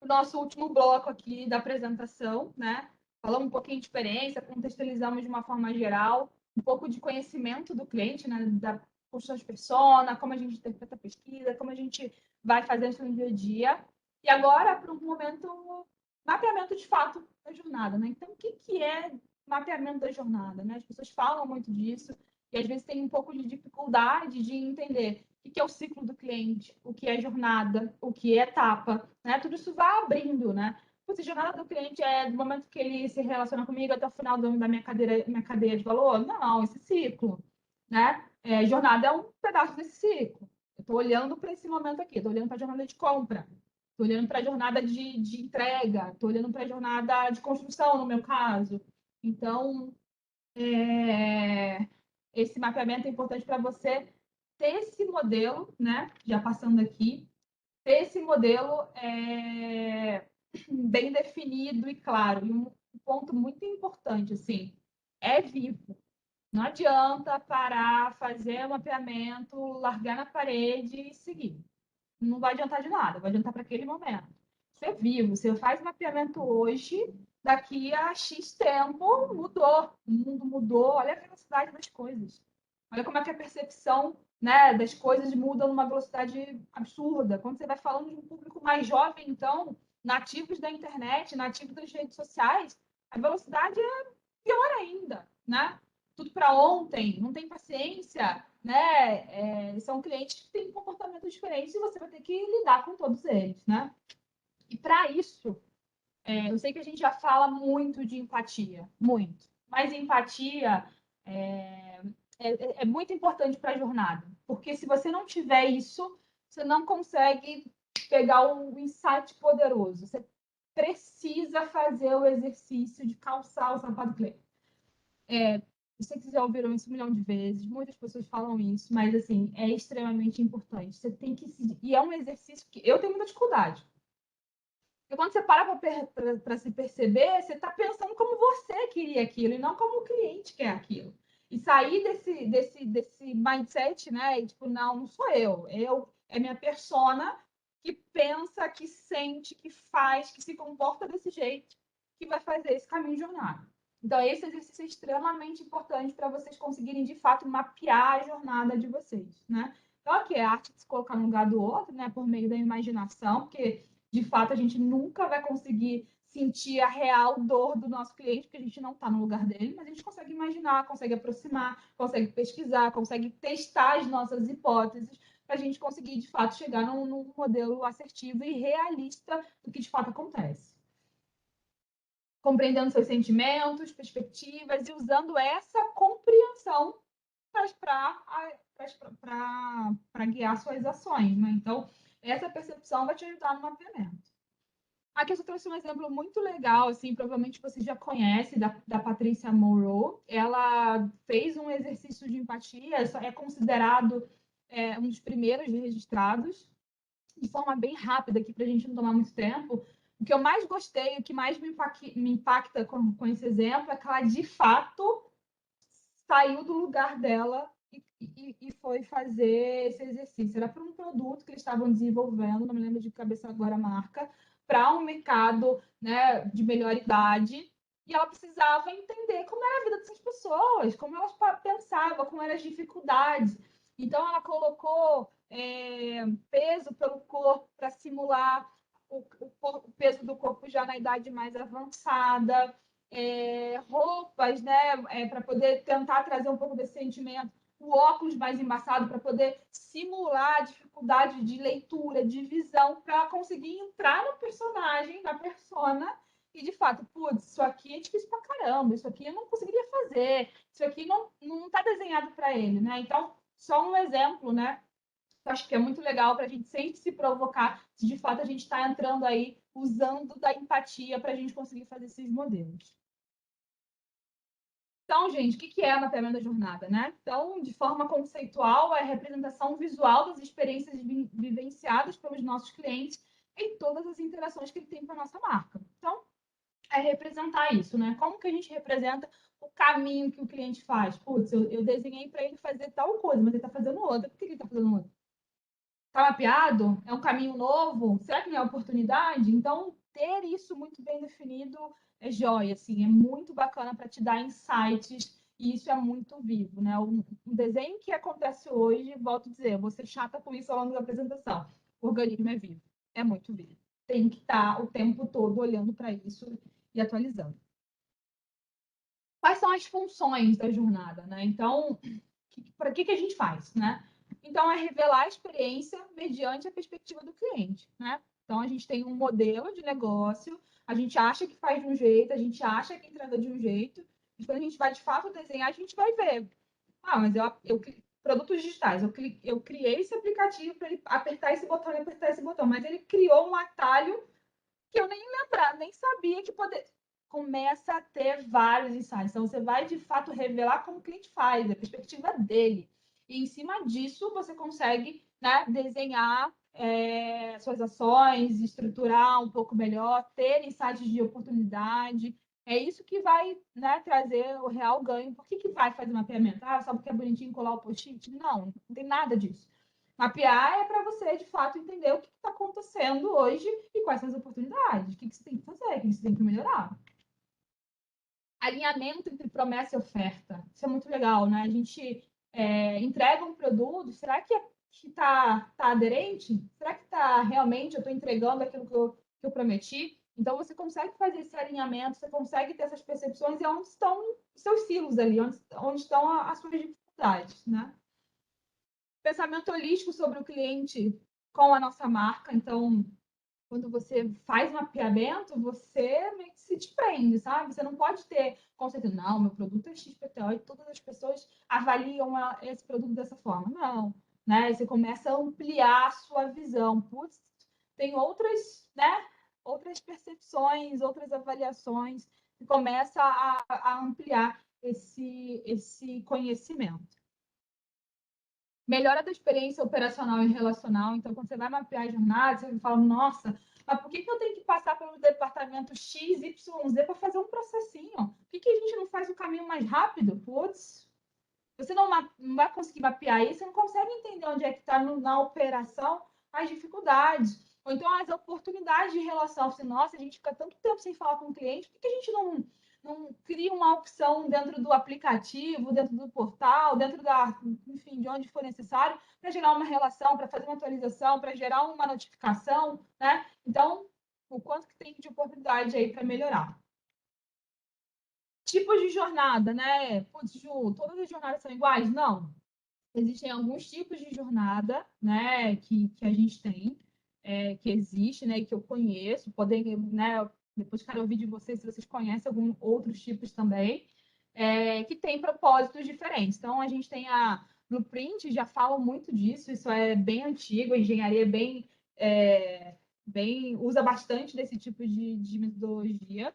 o nosso último bloco aqui da apresentação, né? Falamos um pouquinho de experiência, contextualizamos de uma forma geral, um pouco de conhecimento do cliente, né? Da construção de persona, como a gente interpreta a pesquisa, como a gente vai fazer isso no dia a dia. E agora, para um momento, mapeamento de fato da jornada, né? Então, o que é mapeamento da jornada, né? As pessoas falam muito disso e às vezes tem um pouco de dificuldade de entender o que é o ciclo do cliente, o que é jornada, o que é etapa, né? Tudo isso vai abrindo, né? Se a jornada do cliente é do momento que ele se relaciona comigo até o final da minha cadeia de valor? Não, esse ciclo, né? Jornada é um pedaço desse ciclo. Eu estou olhando para esse momento aqui, estou olhando para a jornada de compra, estou olhando para a jornada de entrega, estou olhando para a jornada de construção, no meu caso. Então, esse mapeamento é importante para você ter esse modelo, né? Já passando aqui, ter esse modelo bem definido e claro. E um ponto muito importante, assim, é vivo. Não adianta parar, fazer o mapeamento, largar na parede e seguir. Não vai adiantar de nada, vai adiantar para aquele momento. Isso é vivo. Você faz mapeamento hoje, daqui a X tempo mudou. O mundo mudou. Olha a velocidade das coisas. Olha como é que a percepção, né, das coisas muda numa velocidade absurda. Quando você vai falando de um público mais jovem, então, nativos da internet, nativos das redes sociais, a velocidade é pior ainda, né? Tudo para ontem, não tem paciência, né? São clientes que têm comportamentos diferentes e você vai ter que lidar com todos eles, né? E para isso, eu sei que a gente já fala muito de empatia, muito, mas empatia é muito importante para a jornada, porque se você não tiver isso, você não consegue pegar um insight poderoso. Você precisa fazer o exercício de calçar o sapato do cliente. Eu sei que vocês já ouviram isso um milhão de vezes, muitas pessoas falam isso, mas assim, é extremamente importante. Você tem que se. E é um exercício que eu tenho muita dificuldade. Porque quando você para para se perceber, você está pensando como você queria aquilo e não como o cliente quer aquilo. E sair desse mindset, né? E, tipo, não sou eu. É minha persona que pensa, que sente, que faz, que se comporta desse jeito, que vai fazer esse caminho de jornada. Então, esse exercício é extremamente importante para vocês conseguirem, de fato, mapear a jornada de vocês, né? Então, aqui é a arte de se colocar no lugar do outro, né? Por meio da imaginação, porque, de fato, a gente nunca vai conseguir sentir a real dor do nosso cliente, porque a gente não está no lugar dele, mas a gente consegue imaginar, consegue aproximar, consegue pesquisar, consegue testar as nossas hipóteses, para a gente conseguir, de fato, chegar num modelo assertivo e realista do que, de fato, acontece. Compreendendo seus sentimentos, perspectivas e usando essa compreensão para guiar suas ações, né? Então, essa percepção vai te ajudar no mapeamento. Aqui eu só trouxe um exemplo muito legal, assim, provavelmente você já conhece, da Patrícia Monroe. Ela fez um exercício de empatia, é considerado um dos primeiros registrados, de forma bem rápida aqui, para a gente não tomar muito tempo. O que eu mais gostei, o que mais me impacta com esse exemplo, é que ela, de fato, saiu do lugar dela e foi fazer esse exercício. Era para um produto que eles estavam desenvolvendo, não me lembro de cabeça agora a marca, para um mercado, né, de melhor idade. E ela precisava entender como era a vida dessas pessoas, como elas pensavam, como eram as dificuldades. Então, ela colocou peso pelo corpo para simular o peso do corpo já na idade mais avançada, roupas, né, para poder tentar trazer um pouco desse sentimento, o óculos mais embaçado para poder simular a dificuldade de leitura, de visão, para conseguir entrar no personagem, na persona, e de fato, putz, isso aqui é difícil pra caramba, isso aqui eu não conseguiria fazer, isso aqui não está desenhado para ele, né? Então, só um exemplo, né? Eu acho que é muito legal para a gente sempre se provocar se de fato a gente está entrando aí usando da empatia para a gente conseguir fazer esses modelos. Então, gente, o que é a mapeamento da jornada, né? Então, de forma conceitual, é a representação visual das experiências vivenciadas pelos nossos clientes em todas as interações que ele tem com a nossa marca. Então, é representar isso, né? Como que a gente representa o caminho que o cliente faz? Putz, eu desenhei para ele fazer tal coisa, mas ele está fazendo outra. Por que ele está fazendo outra? Está mapeado? É um caminho novo? Será que não é oportunidade? Então, ter isso muito bem definido é joia, assim, é muito bacana para te dar insights e isso é muito vivo, né? O desenho que acontece hoje, volto a dizer, eu vou ser chata com isso ao longo da apresentação. O organismo é vivo, é muito vivo. Tem que estar o tempo todo olhando para isso e atualizando. Quais são as funções da jornada, né? Então, para que a gente faz, né? Então, é revelar a experiência mediante a perspectiva do cliente, né? Então, a gente tem um modelo de negócio, a gente acha que faz de um jeito, a gente acha que entrega de um jeito, e quando a gente vai de fato desenhar, a gente vai ver. Ah, mas produtos digitais, eu criei esse aplicativo para ele apertar esse botão e apertar esse botão, mas ele criou um atalho que eu nem lembrava, nem sabia que poder. Começa a ter vários insights. Então, você vai de fato revelar como o cliente faz, a perspectiva dele. E em cima disso, você consegue, né, desenhar suas ações, estruturar um pouco melhor, ter insights de oportunidade. É isso que vai, né, trazer o real ganho. Por que vai fazer mapeamento? Ah, só porque é bonitinho colar o post-it? Não tem nada disso. Mapear é para você, de fato, entender o que está acontecendo hoje e quais são as oportunidades, o que você tem que fazer, o que você tem que melhorar. Alinhamento entre promessa e oferta. Isso é muito legal, né? A gente entrega um produto, será que está aderente? Será que está realmente, eu estou entregando aquilo que eu prometi? Então, você consegue fazer esse alinhamento, você consegue ter essas percepções e onde estão os seus silos ali, onde estão as suas dificuldades, né? Pensamento holístico sobre o cliente com a nossa marca. Então, quando você faz mapeamento, você meio que se desprende, sabe? Você não pode ter conceito, não, meu produto é XPTO e todas as pessoas avaliam esse produto dessa forma. Não, né? Você começa a ampliar a sua visão. Putz, tem outras, né? Outras percepções, outras avaliações, e começa a ampliar esse conhecimento. Melhora da experiência operacional e relacional. Então, quando você vai mapear a jornada, você fala, nossa, mas por que eu tenho que passar pelo departamento X, Y, Z para fazer um processinho? Por que a gente não faz o caminho mais rápido? Putz, Você não vai conseguir mapear isso, você não consegue entender onde é que está na operação as dificuldades. Ou então as oportunidades de relação. Assim, nossa, a gente fica tanto tempo sem falar com o cliente, por que a gente não cria uma opção dentro do aplicativo, dentro do portal, dentro enfim, de onde for necessário, para gerar uma relação, para fazer uma atualização, para gerar uma notificação, né? Então, o quanto que tem de oportunidade aí para melhorar. Tipos de jornada, né? Putz, Ju, todas as jornadas são iguais? Não. Existem alguns tipos de jornada, né, que a gente tem, que existe, né, que eu conheço. Podem, né, depois quero ouvir de vocês se vocês conhecem alguns outros tipos também, que têm propósitos diferentes. Então, a gente tem a Blueprint, já falam muito disso, isso é bem antigo, a engenharia é usa bastante desse tipo de metodologia.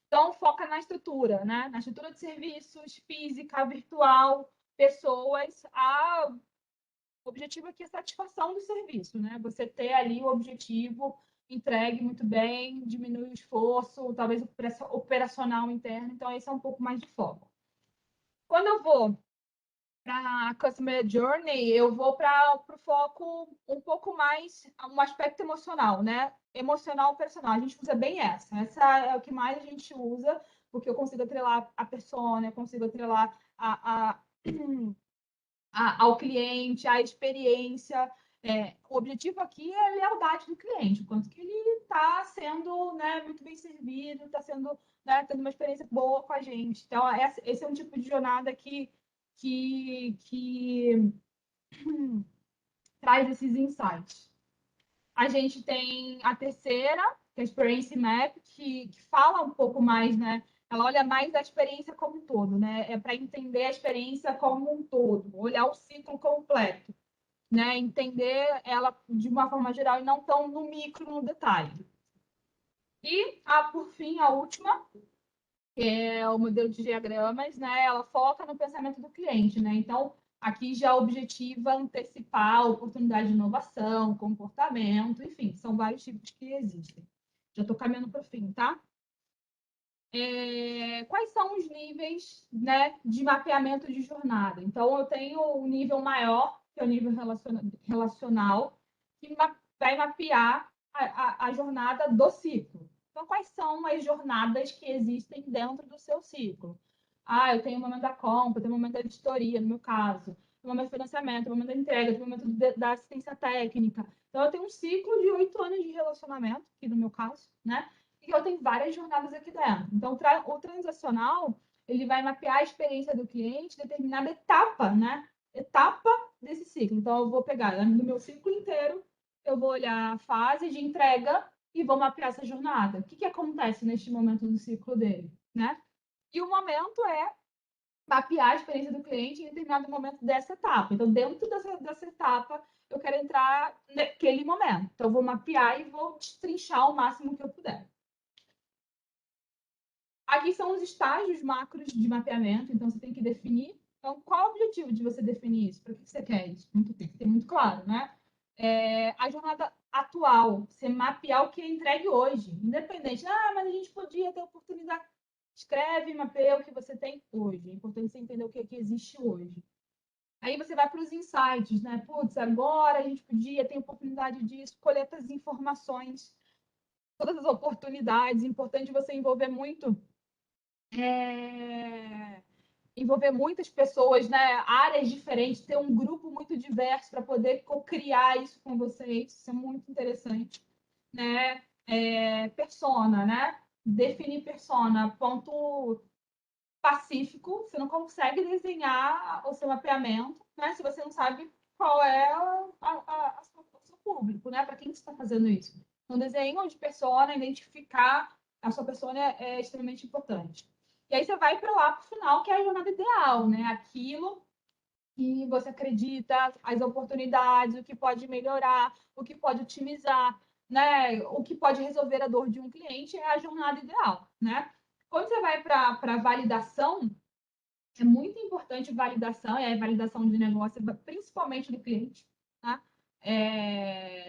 Então, foca na estrutura, né? Na estrutura de serviços, física, virtual, pessoas. O objetivo aqui é a satisfação do serviço, né? Você ter ali o objetivo, entregue muito bem, diminui o esforço, talvez o operacional interno. Então, esse é um pouco mais de foco. Quando eu vou para a Customer Journey, eu vou para o foco um pouco mais, um aspecto emocional, né? Emocional personal. A gente usa bem essa. Essa é o que mais a gente usa, porque eu consigo atrelar a persona, eu consigo atrelar ao cliente, à experiência. O objetivo aqui é a lealdade do cliente, o quanto que ele está sendo, né, muito bem servido, está sendo, né, tendo uma experiência boa com a gente. Então, esse é um tipo de jornada que traz esses insights. A gente tem a terceira, que é a Experience Map, que fala um pouco mais, né? Ela olha mais da experiência como um todo, né? É para entender a experiência como um todo, olhar o ciclo completo, né? Entender ela de uma forma geral e não tão no micro, no detalhe. E, por fim, a última, é o modelo de diagramas, né? Ela foca no pensamento do cliente, né? Então, aqui já objetiva antecipar a oportunidade de inovação, comportamento, enfim, são vários tipos que existem. Já estou caminhando para o fim, tá? Quais são os níveis, né, de mapeamento de jornada? Então, eu tenho o nível maior, que é o nível relacional, que vai mapear a jornada do ciclo. Então, quais são as jornadas que existem dentro do seu ciclo? Eu tenho o momento da compra, eu tenho o momento da editoria, no meu caso, o momento do financiamento, o momento da entrega, o momento da assistência técnica. Então, eu tenho um ciclo de 8 anos de relacionamento, aqui no meu caso, né? E eu tenho várias jornadas aqui dentro. Então, o transacional, ele vai mapear a experiência do cliente, determinada etapa, né? Etapa desse ciclo. Então, eu vou pegar no meu ciclo inteiro, eu vou olhar a fase de entrega e vou mapear essa jornada. O que acontece neste momento do ciclo dele, né? E o momento é mapear a experiência do cliente em determinado momento dessa etapa. Então, dentro dessa etapa, eu quero entrar naquele momento. Então, eu vou mapear e vou destrinchar o máximo que eu puder. Aqui são os estágios macros de mapeamento, então você tem que definir. Então, qual é o objetivo de você definir isso? Para que você quer isso? Tem que ter muito claro, né? A jornada atual, você mapear o que é entregue hoje, independente. Mas a gente podia ter oportunidade. Escreve e mapeia o que você tem hoje. É importante você entender o que existe hoje. Aí você vai para os insights, né? Putz, agora a gente podia ter oportunidade disso, coleta as informações, todas as oportunidades. Importante você envolver muitas pessoas, né? Áreas diferentes, ter um grupo muito diverso para poder co-criar isso com vocês. Isso é muito interessante, né? Persona, né? Definir persona, ponto pacífico. Você não consegue desenhar o seu mapeamento, né? Se você não sabe qual é o seu público, né? Para quem você está fazendo isso. Então, desenho de persona, identificar a sua persona é extremamente importante. E aí você vai para lá para o final, que é a jornada ideal, né? Aquilo que você acredita, as oportunidades, o que pode melhorar, o que pode otimizar, né? O que pode resolver a dor de um cliente é a jornada ideal, né? Quando você vai para validação, é muito importante validação, é a validação de negócio, principalmente do cliente, tá?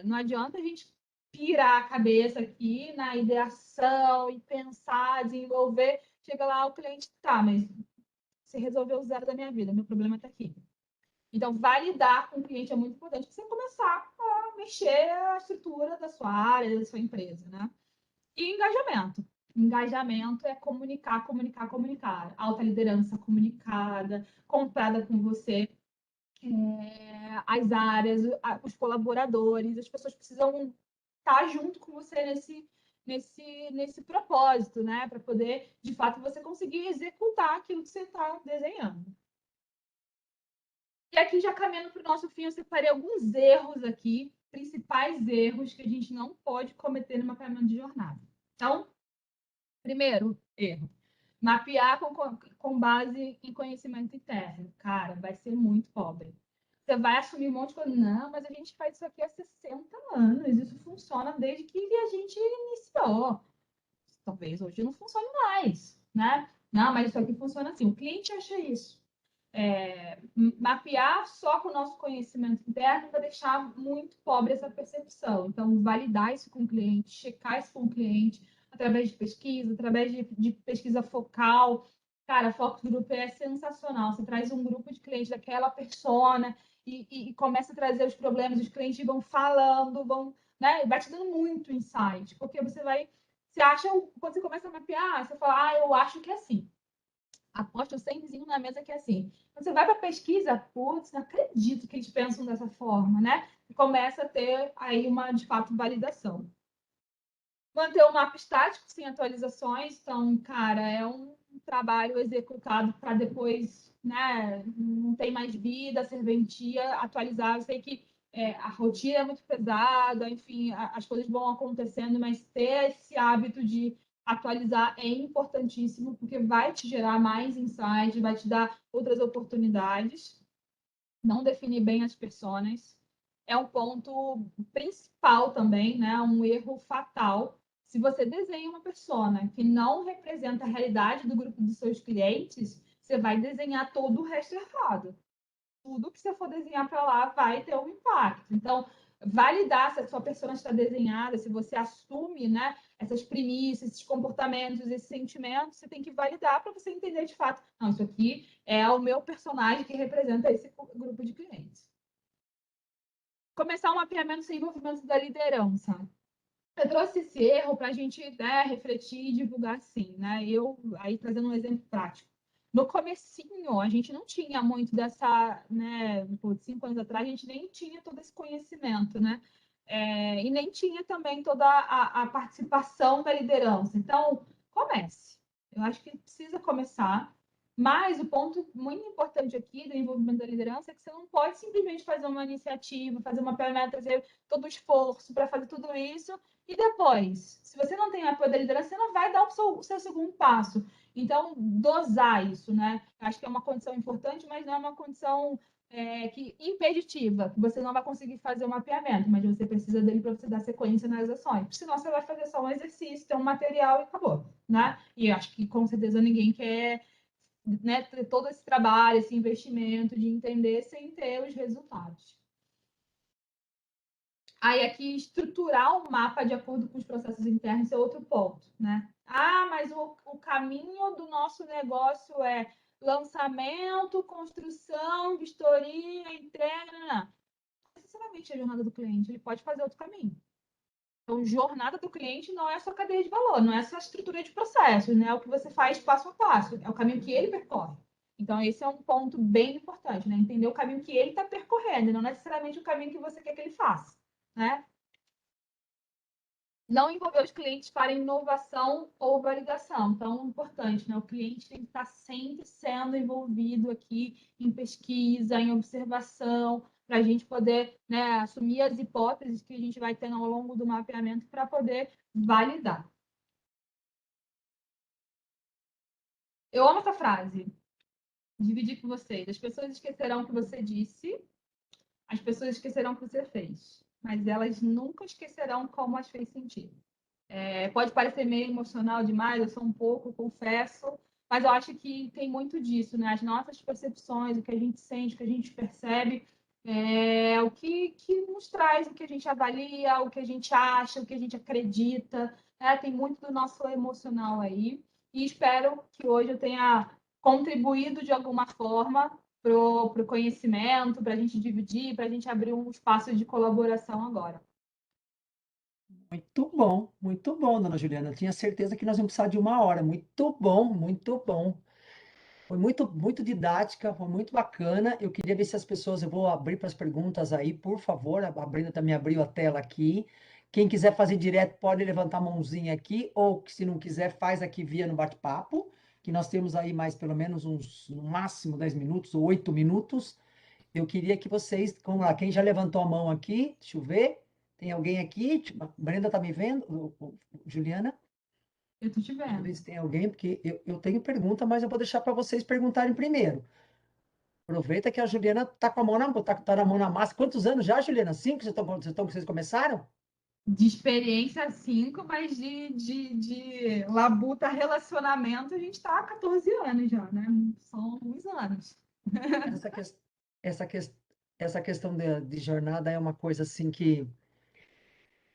Não adianta a gente pirar a cabeça aqui na ideação e pensar, desenvolver, chega lá o cliente, tá, mas você resolveu o zero da minha vida, meu problema está aqui. Então, validar com o cliente é muito importante para você começar a mexer a estrutura da sua área, da sua empresa, né? E engajamento. Engajamento é comunicar, comunicar, comunicar. Alta liderança comunicada, comprada com você, as áreas, os colaboradores, as pessoas precisam estar junto com você nesse propósito, né? Para poder, de fato, você conseguir executar aquilo que você está desenhando. E aqui, já caminhando para o nosso fim, eu separei alguns erros aqui, principais erros que a gente não pode cometer no mapeamento de jornada. Então, primeiro erro, mapear com base em conhecimento interno. Cara, vai ser muito pobre. Você vai assumir um monte de coisa. Não, mas a gente faz isso aqui há 60 anos. Isso funciona desde que a gente iniciou. Talvez hoje não funcione mais, né? Não, mas isso aqui funciona assim. O cliente acha isso. Mapear só com o nosso conhecimento interno vai deixar muito pobre essa percepção. Então, validar isso com o cliente, checar isso com o cliente, através de pesquisa, através de pesquisa focal. Cara, Focus Group é sensacional. Você traz um grupo de clientes daquela persona e começa a trazer os problemas, os clientes vão falando, né? Vai te dando muito insight, porque você acha, quando você começa a mapear, você fala, eu acho que é assim. Aposta o 100zinho na mesa que é assim. Quando você vai para a pesquisa, putz, não acredito que eles pensam dessa forma, né? E começa a ter aí de fato, validação. Manter o mapa estático, sem atualizações. Então, cara, é um trabalho executado para depois, né? Não tem mais vida, serventia, atualizar. Eu sei que a rotina é muito pesada, enfim, as coisas vão acontecendo, mas ter esse hábito de atualizar é importantíssimo, porque vai te gerar mais insights, vai te dar outras oportunidades. Não definir bem as personas é um ponto principal também, né? Um erro fatal. Se você desenha uma persona que não representa a realidade do grupo dos seus clientes, você vai desenhar todo o resto errado. Tudo que você for desenhar para lá vai ter um impacto. Então, validar se a sua persona está desenhada, se você assume, né, essas premissas, esses comportamentos, esses sentimentos, você tem que validar para você entender de fato, não, isso aqui é o meu personagem que representa esse grupo de clientes. Começar um mapeamento sem envolvimento da liderança. Eu trouxe esse erro para a gente, né, refletir e divulgar sim, né? Eu, aí trazendo um exemplo prático. No comecinho, a gente não tinha muito dessa, né, 5 anos atrás, a gente nem tinha todo esse conhecimento, né? E nem tinha também toda a participação da liderança. Então, comece. Eu acho que precisa começar. Mas o ponto muito importante aqui do envolvimento da liderança é que você não pode simplesmente fazer uma iniciativa, fazer uma PME, trazer todo o esforço para fazer tudo isso e depois, se você não tem apoio da liderança, você não vai dar o seu segundo passo. Então, dosar isso, né? Acho que é uma condição importante, mas não é uma condição impeditiva, que você não vai conseguir fazer o mapeamento, mas você precisa dele para você dar sequência nas ações. Senão, você vai fazer só um exercício, ter um material e acabou, né? E acho que, com certeza, ninguém quer, né, ter todo esse trabalho, esse investimento de entender sem ter os resultados. Aí, aqui, estruturar o mapa de acordo com os processos internos é outro ponto, né? Mas o caminho do nosso negócio é lançamento, construção, vistoria, entrega. Não necessariamente a jornada do cliente, ele pode fazer outro caminho. Então, jornada do cliente não é a sua cadeia de valor, não é a sua estrutura de processos, né? É o que você faz passo a passo, é o caminho que ele percorre. Então, esse é um ponto bem importante, né? Entender o caminho que ele está percorrendo, não necessariamente o caminho que você quer que ele faça, né? Não envolver os clientes para inovação ou validação. Então, importante, né? O cliente tem que estar sempre sendo envolvido aqui em pesquisa, em observação, para a gente poder, né, assumir as hipóteses que a gente vai tendo ao longo do mapeamento para poder validar. Eu amo essa frase. Dividir com vocês. As pessoas esquecerão o que você disse, as pessoas esquecerão o que você fez, mas elas nunca esquecerão como as fez sentir. Pode parecer meio emocional demais, eu sou um pouco, confesso, mas eu acho que tem muito disso, né? As nossas percepções, o que a gente sente, o que a gente percebe, o que nos traz, o que a gente avalia, o que a gente acha, o que a gente acredita, né? Tem muito do nosso emocional aí. E espero que hoje eu tenha contribuído de alguma forma para o conhecimento, para a gente dividir, para a gente abrir um espaço de colaboração agora. Muito bom, dona Juliana. Eu tinha certeza que nós íamos precisar de uma hora. Muito bom, muito bom. Foi muito didática, foi muito bacana. Eu queria ver se as pessoas, eu vou abrir para as perguntas aí, por favor. A Brenda também abriu a tela aqui. Quem quiser fazer direto pode levantar a mãozinha aqui, ou se não quiser, faz aqui via no bate-papo, que nós temos aí mais pelo menos uns, no máximo 10 minutos ou 8 minutos. Eu queria que vocês, vamos lá, quem já levantou a mão aqui, deixa eu ver. Tem alguém aqui? A Brenda está me vendo? Juliana? Eu estou te Deixa eu ver vendo. se tem alguém, porque eu tenho pergunta, mas eu vou deixar para vocês perguntarem primeiro. Aproveita que a Juliana está com a mão tá na mão na massa. Quantos anos já, Juliana? Cinco? Vocês começaram? De experiência, 5, mas de labuta relacionamento, a gente está há 14 anos já, né? São alguns anos. Essa, ques- essa, ques- essa questão de jornada é uma coisa assim que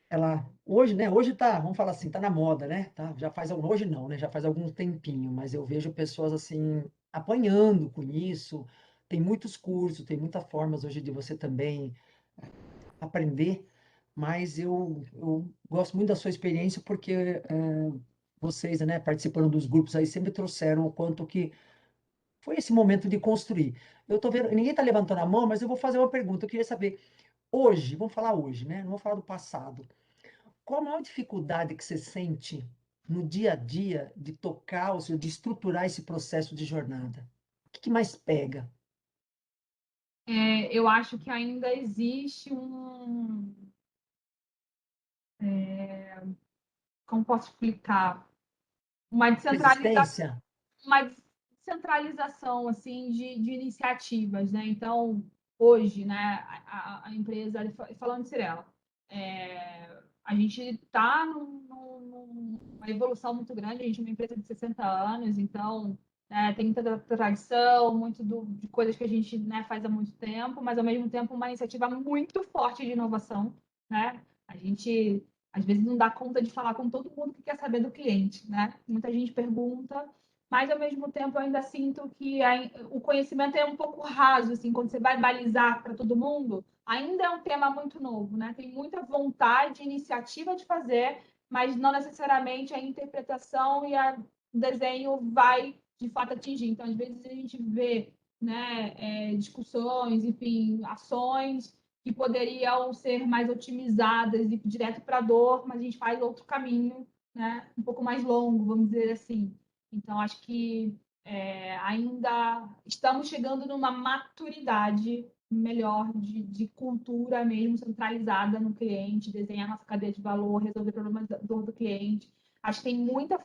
ela hoje, né? Hoje tá, vamos falar assim, tá na moda, né? Tá, já faz hoje não, né? Já faz algum tempinho, mas eu vejo pessoas assim apanhando com isso. Tem muitos cursos, tem muitas formas hoje de você também aprender, mas eu gosto muito da sua experiência porque vocês, né, participando dos grupos aí sempre trouxeram o quanto que foi esse momento de construir. Eu tô vendo, ninguém está levantando a mão, mas eu vou fazer uma pergunta. Eu queria saber, hoje, vamos falar hoje, né? Não vou falar do passado. Qual a maior dificuldade que você sente no dia a dia de tocar, ou seja, de estruturar esse processo de jornada? O que mais pega? Eu acho que ainda existe como posso explicar, uma descentralização, Resistência? uma descentralização assim de iniciativas, né? Então, hoje, né, a empresa, falando de Cirela, a gente está numa evolução muito grande, a gente é uma empresa de 60 anos, então tem muita tradição, de coisas que a gente, né, faz há muito tempo, mas ao mesmo tempo uma iniciativa muito forte de inovação, né? A gente às vezes não dá conta de falar com todo mundo que quer saber do cliente, né? Muita gente pergunta, mas ao mesmo tempo eu ainda sinto que o conhecimento é um pouco raso, assim, quando você vai balizar para todo mundo, ainda é um tema muito novo, né? Tem muita vontade, iniciativa de fazer, mas não necessariamente a interpretação e o desenho vai de fato atingir. Então, às vezes a gente vê, né, discussões, enfim, ações que poderiam ser mais otimizadas e direto para a dor, mas a gente faz outro caminho, né, um pouco mais longo, vamos dizer assim. Então, acho que ainda estamos chegando numa maturidade melhor de cultura mesmo centralizada no cliente, desenhar nossa cadeia de valor, resolver problemas da dor do cliente. Acho que tem muita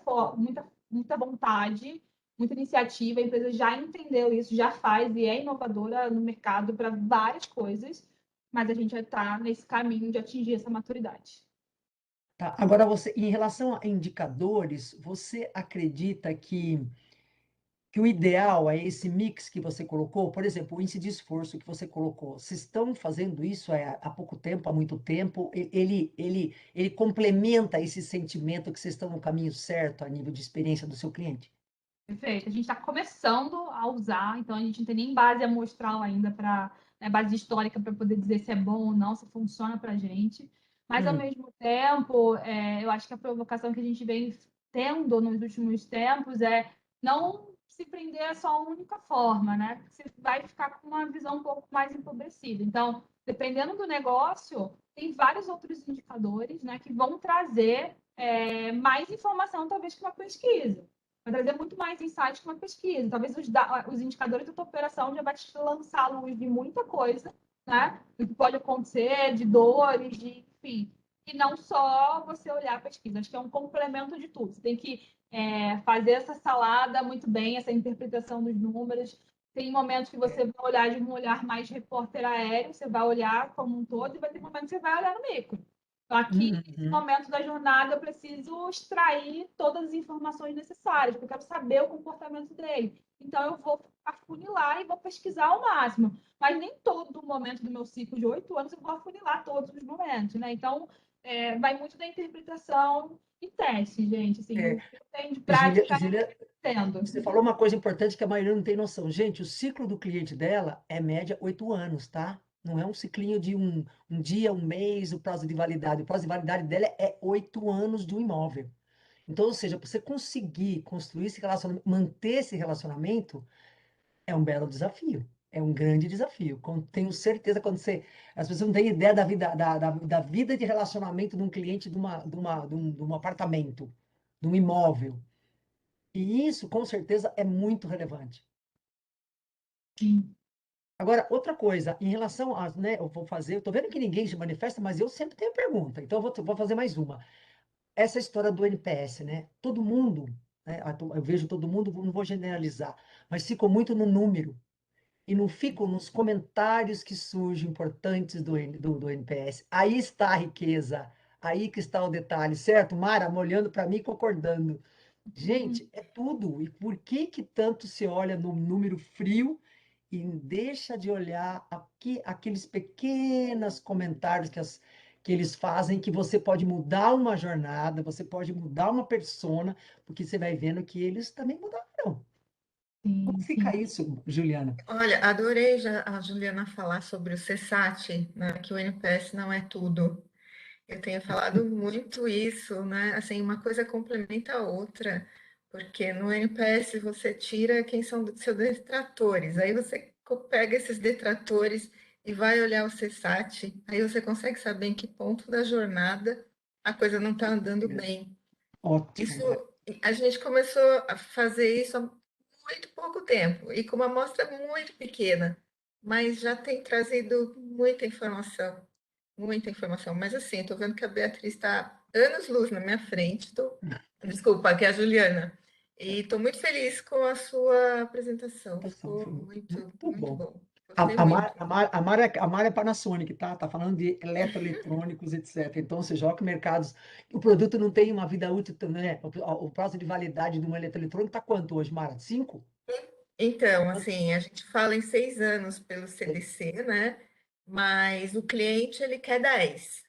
vontade, muita iniciativa, a empresa já entendeu isso, já faz e é inovadora no mercado para várias coisas, mas a gente já está nesse caminho de atingir essa maturidade. Tá. Agora, você, em relação a indicadores, você acredita que o ideal é esse mix que você colocou? Por exemplo, o índice de esforço que você colocou. Vocês estão fazendo isso há pouco tempo, há muito tempo? Ele complementa esse sentimento que vocês estão no caminho certo a nível de experiência do seu cliente? Perfeito. A gente está começando a usar, então a gente não tem nem base amostral ainda para, né, base histórica para poder dizer se é bom ou não, se funciona para a gente. Mas ao Hum, mesmo tempo, eu acho que a provocação que a gente vem tendo nos últimos tempos é não se prender a só uma única forma, né? Porque você vai ficar com uma visão um pouco mais empobrecida. Então, dependendo do negócio, tem vários outros indicadores, né, que vão trazer mais informação, talvez, que uma pesquisa. Vai trazer muito mais insights que uma pesquisa. Talvez os indicadores da tua operação já vai te lançar à luz de muita coisa, né? Do que pode acontecer, de dores, enfim. E não só você olhar a pesquisa. Acho que é um complemento de tudo. Você tem que fazer essa salada muito bem, essa interpretação dos números. Tem momentos que você vai olhar de um olhar mais repórter aéreo, você vai olhar como um todo, e vai ter momentos que você vai olhar no micro. Então, aqui, nesse uhum. momento da jornada, eu preciso extrair todas as informações necessárias, porque eu quero saber o comportamento dele. Então, eu vou afunilar e vou pesquisar ao máximo. Mas nem todo momento do meu ciclo de 8 anos eu vou afunilar todos os momentos, né? Então, vai muito da interpretação e teste, gente. Assim, É, o que eu tenho de Júlia, prática tendo. Você falou uma coisa importante que a maioria não tem noção. Gente, o ciclo do cliente dela é média 8 anos, tá? Não é um ciclinho de um dia, um mês, o prazo de validade. O prazo de validade dela é 8 anos de um imóvel. Então, ou seja, para você conseguir construir esse relacionamento, manter esse relacionamento, é um belo desafio. É um grande desafio. Tenho certeza quando você. As pessoas não têm ideia da vida, da vida de relacionamento de um cliente de um apartamento, de um imóvel. E isso, com certeza, é muito relevante. Sim. Agora, outra coisa, em relação a, né, eu vou fazer, eu tô vendo que ninguém se manifesta, mas eu sempre tenho pergunta, então eu vou fazer mais uma. Essa história do NPS, né? Todo mundo, né, eu vejo todo mundo, não vou generalizar, mas ficou muito no número e não ficam nos comentários que surgem importantes do NPS. Aí está a riqueza, aí que está o detalhe, certo? Mara, olhando para mim, e concordando. Gente, é tudo. E por que que tanto se olha no número frio e deixa de olhar aqueles pequenos comentários que eles fazem, que você pode mudar uma jornada, você pode mudar uma persona, porque você vai vendo que eles também mudaram. Como Sim, fica sim. isso, Juliana? Olha, adorei a Juliana falar sobre o CSAT, né, que o NPS não é tudo. Eu tenho falado muito isso, né? Assim, uma coisa complementa a outra, porque no NPS você tira quem são seus detratores, aí você pega esses detratores e vai olhar o CSAT, aí você consegue saber em que ponto da jornada a coisa não está andando bem. Isso, Ótimo. a gente começou a fazer isso há muito pouco tempo e com uma amostra muito pequena, mas já tem trazido muita informação. Mas assim, estou vendo que a Beatriz está anos-luz na minha frente, desculpa, que é a Juliana, e estou muito feliz com a sua apresentação, Apresentação ficou foi muito, muito muito bom. bom. Gostei A muito. Mara, a Mara é Panasonic, tá? Tá falando de eletroeletrônicos, etc. Então, você joga mercados. O produto não tem uma vida útil, né? O prazo de validade de um eletroeletrônico tá quanto hoje, Mara? 5? Então, assim, a gente fala em 6 anos pelo CDC, né? Mas o cliente ele quer 10.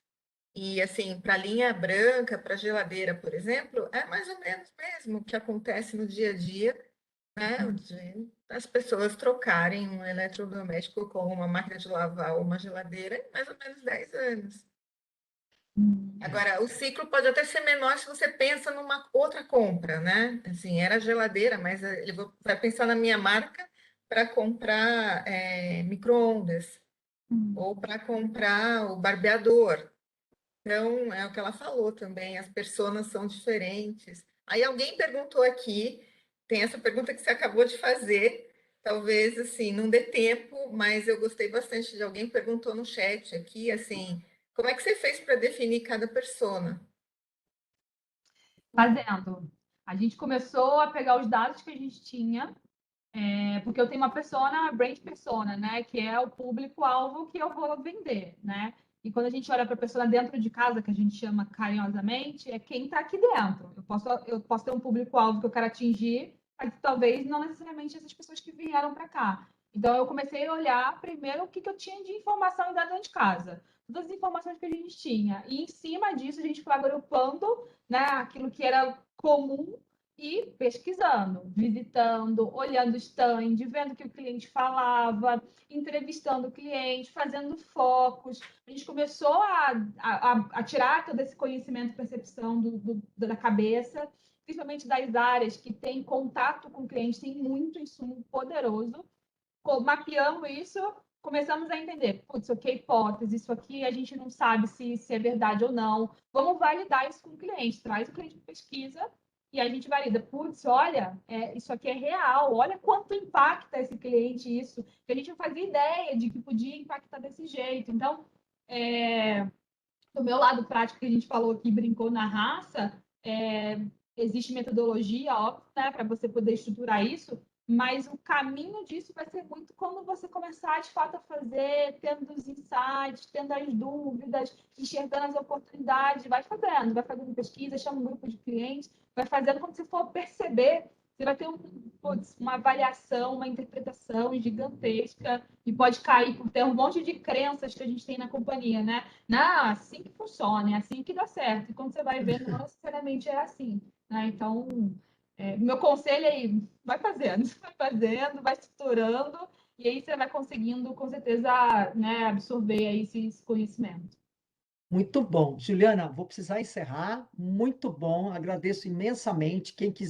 E assim, para linha branca, para geladeira, por exemplo, é mais ou menos mesmo o que acontece no dia a dia, né? De as pessoas trocarem um eletrodoméstico com uma máquina de lavar ou uma geladeira em mais ou menos 10 anos. Agora, o ciclo pode até ser menor se você pensa numa outra compra, né? Assim, era geladeira, mas ele vai pensar na minha marca para comprar micro-ondas ou para comprar o barbeador. Então, é o que ela falou também, as pessoas são diferentes. Aí alguém perguntou aqui, tem essa pergunta que você acabou de fazer, talvez assim, não dê tempo, mas eu gostei bastante de alguém que perguntou no chat aqui, assim, como é que você fez para definir cada persona? Fazendo. A gente começou a pegar os dados que a gente tinha, porque eu tenho uma persona, brand persona, né? Que é o público-alvo que eu vou vender, né? E quando a gente olha para a pessoa dentro de casa, que a gente chama carinhosamente, é quem está aqui dentro. Eu posso ter um público-alvo que eu quero atingir, mas talvez não necessariamente essas pessoas que vieram para cá. Então, eu comecei a olhar primeiro o que, que eu tinha de informação ainda dentro de casa. Todas as informações que a gente tinha. E em cima disso, a gente foi agrupando, né, aquilo que era comum e pesquisando, visitando, olhando stand, vendo o que o cliente falava, entrevistando o cliente, fazendo focos. A gente começou a tirar todo esse conhecimento e percepção da cabeça, principalmente das áreas que têm contato com o cliente, tem muito insumo poderoso. Mapeamos isso, começamos a entender, putz, isso aqui é hipótese, isso aqui a gente não sabe se é verdade ou não. Vamos validar isso com o cliente, traz o cliente para pesquisa e a gente valida. Putz, olha, isso aqui é real, olha quanto impacta esse cliente isso, que a gente não fazia ideia de que podia impactar desse jeito. Então, do meu lado prático que a gente falou aqui, brincou na raça, existe metodologia, óbvio, né, para você poder estruturar isso, mas o caminho disso vai ser muito quando você começar de fato a fazer, tendo os insights, tendo as dúvidas, enxergando as oportunidades, vai fazendo pesquisa, chama um grupo de clientes, vai fazendo quando você for perceber, você vai ter uma avaliação, uma interpretação gigantesca e pode cair por ter um monte de crenças que a gente tem na companhia, né? Não, assim que funciona, é assim que dá certo. E quando você vai ver, não necessariamente é assim, né? Então, Meu conselho aí, vai fazendo, vai estruturando, e aí você vai conseguindo, com certeza, né, absorver aí esse conhecimento. Muito bom. Juliana, vou precisar encerrar. Muito bom, agradeço imensamente. Quem quiser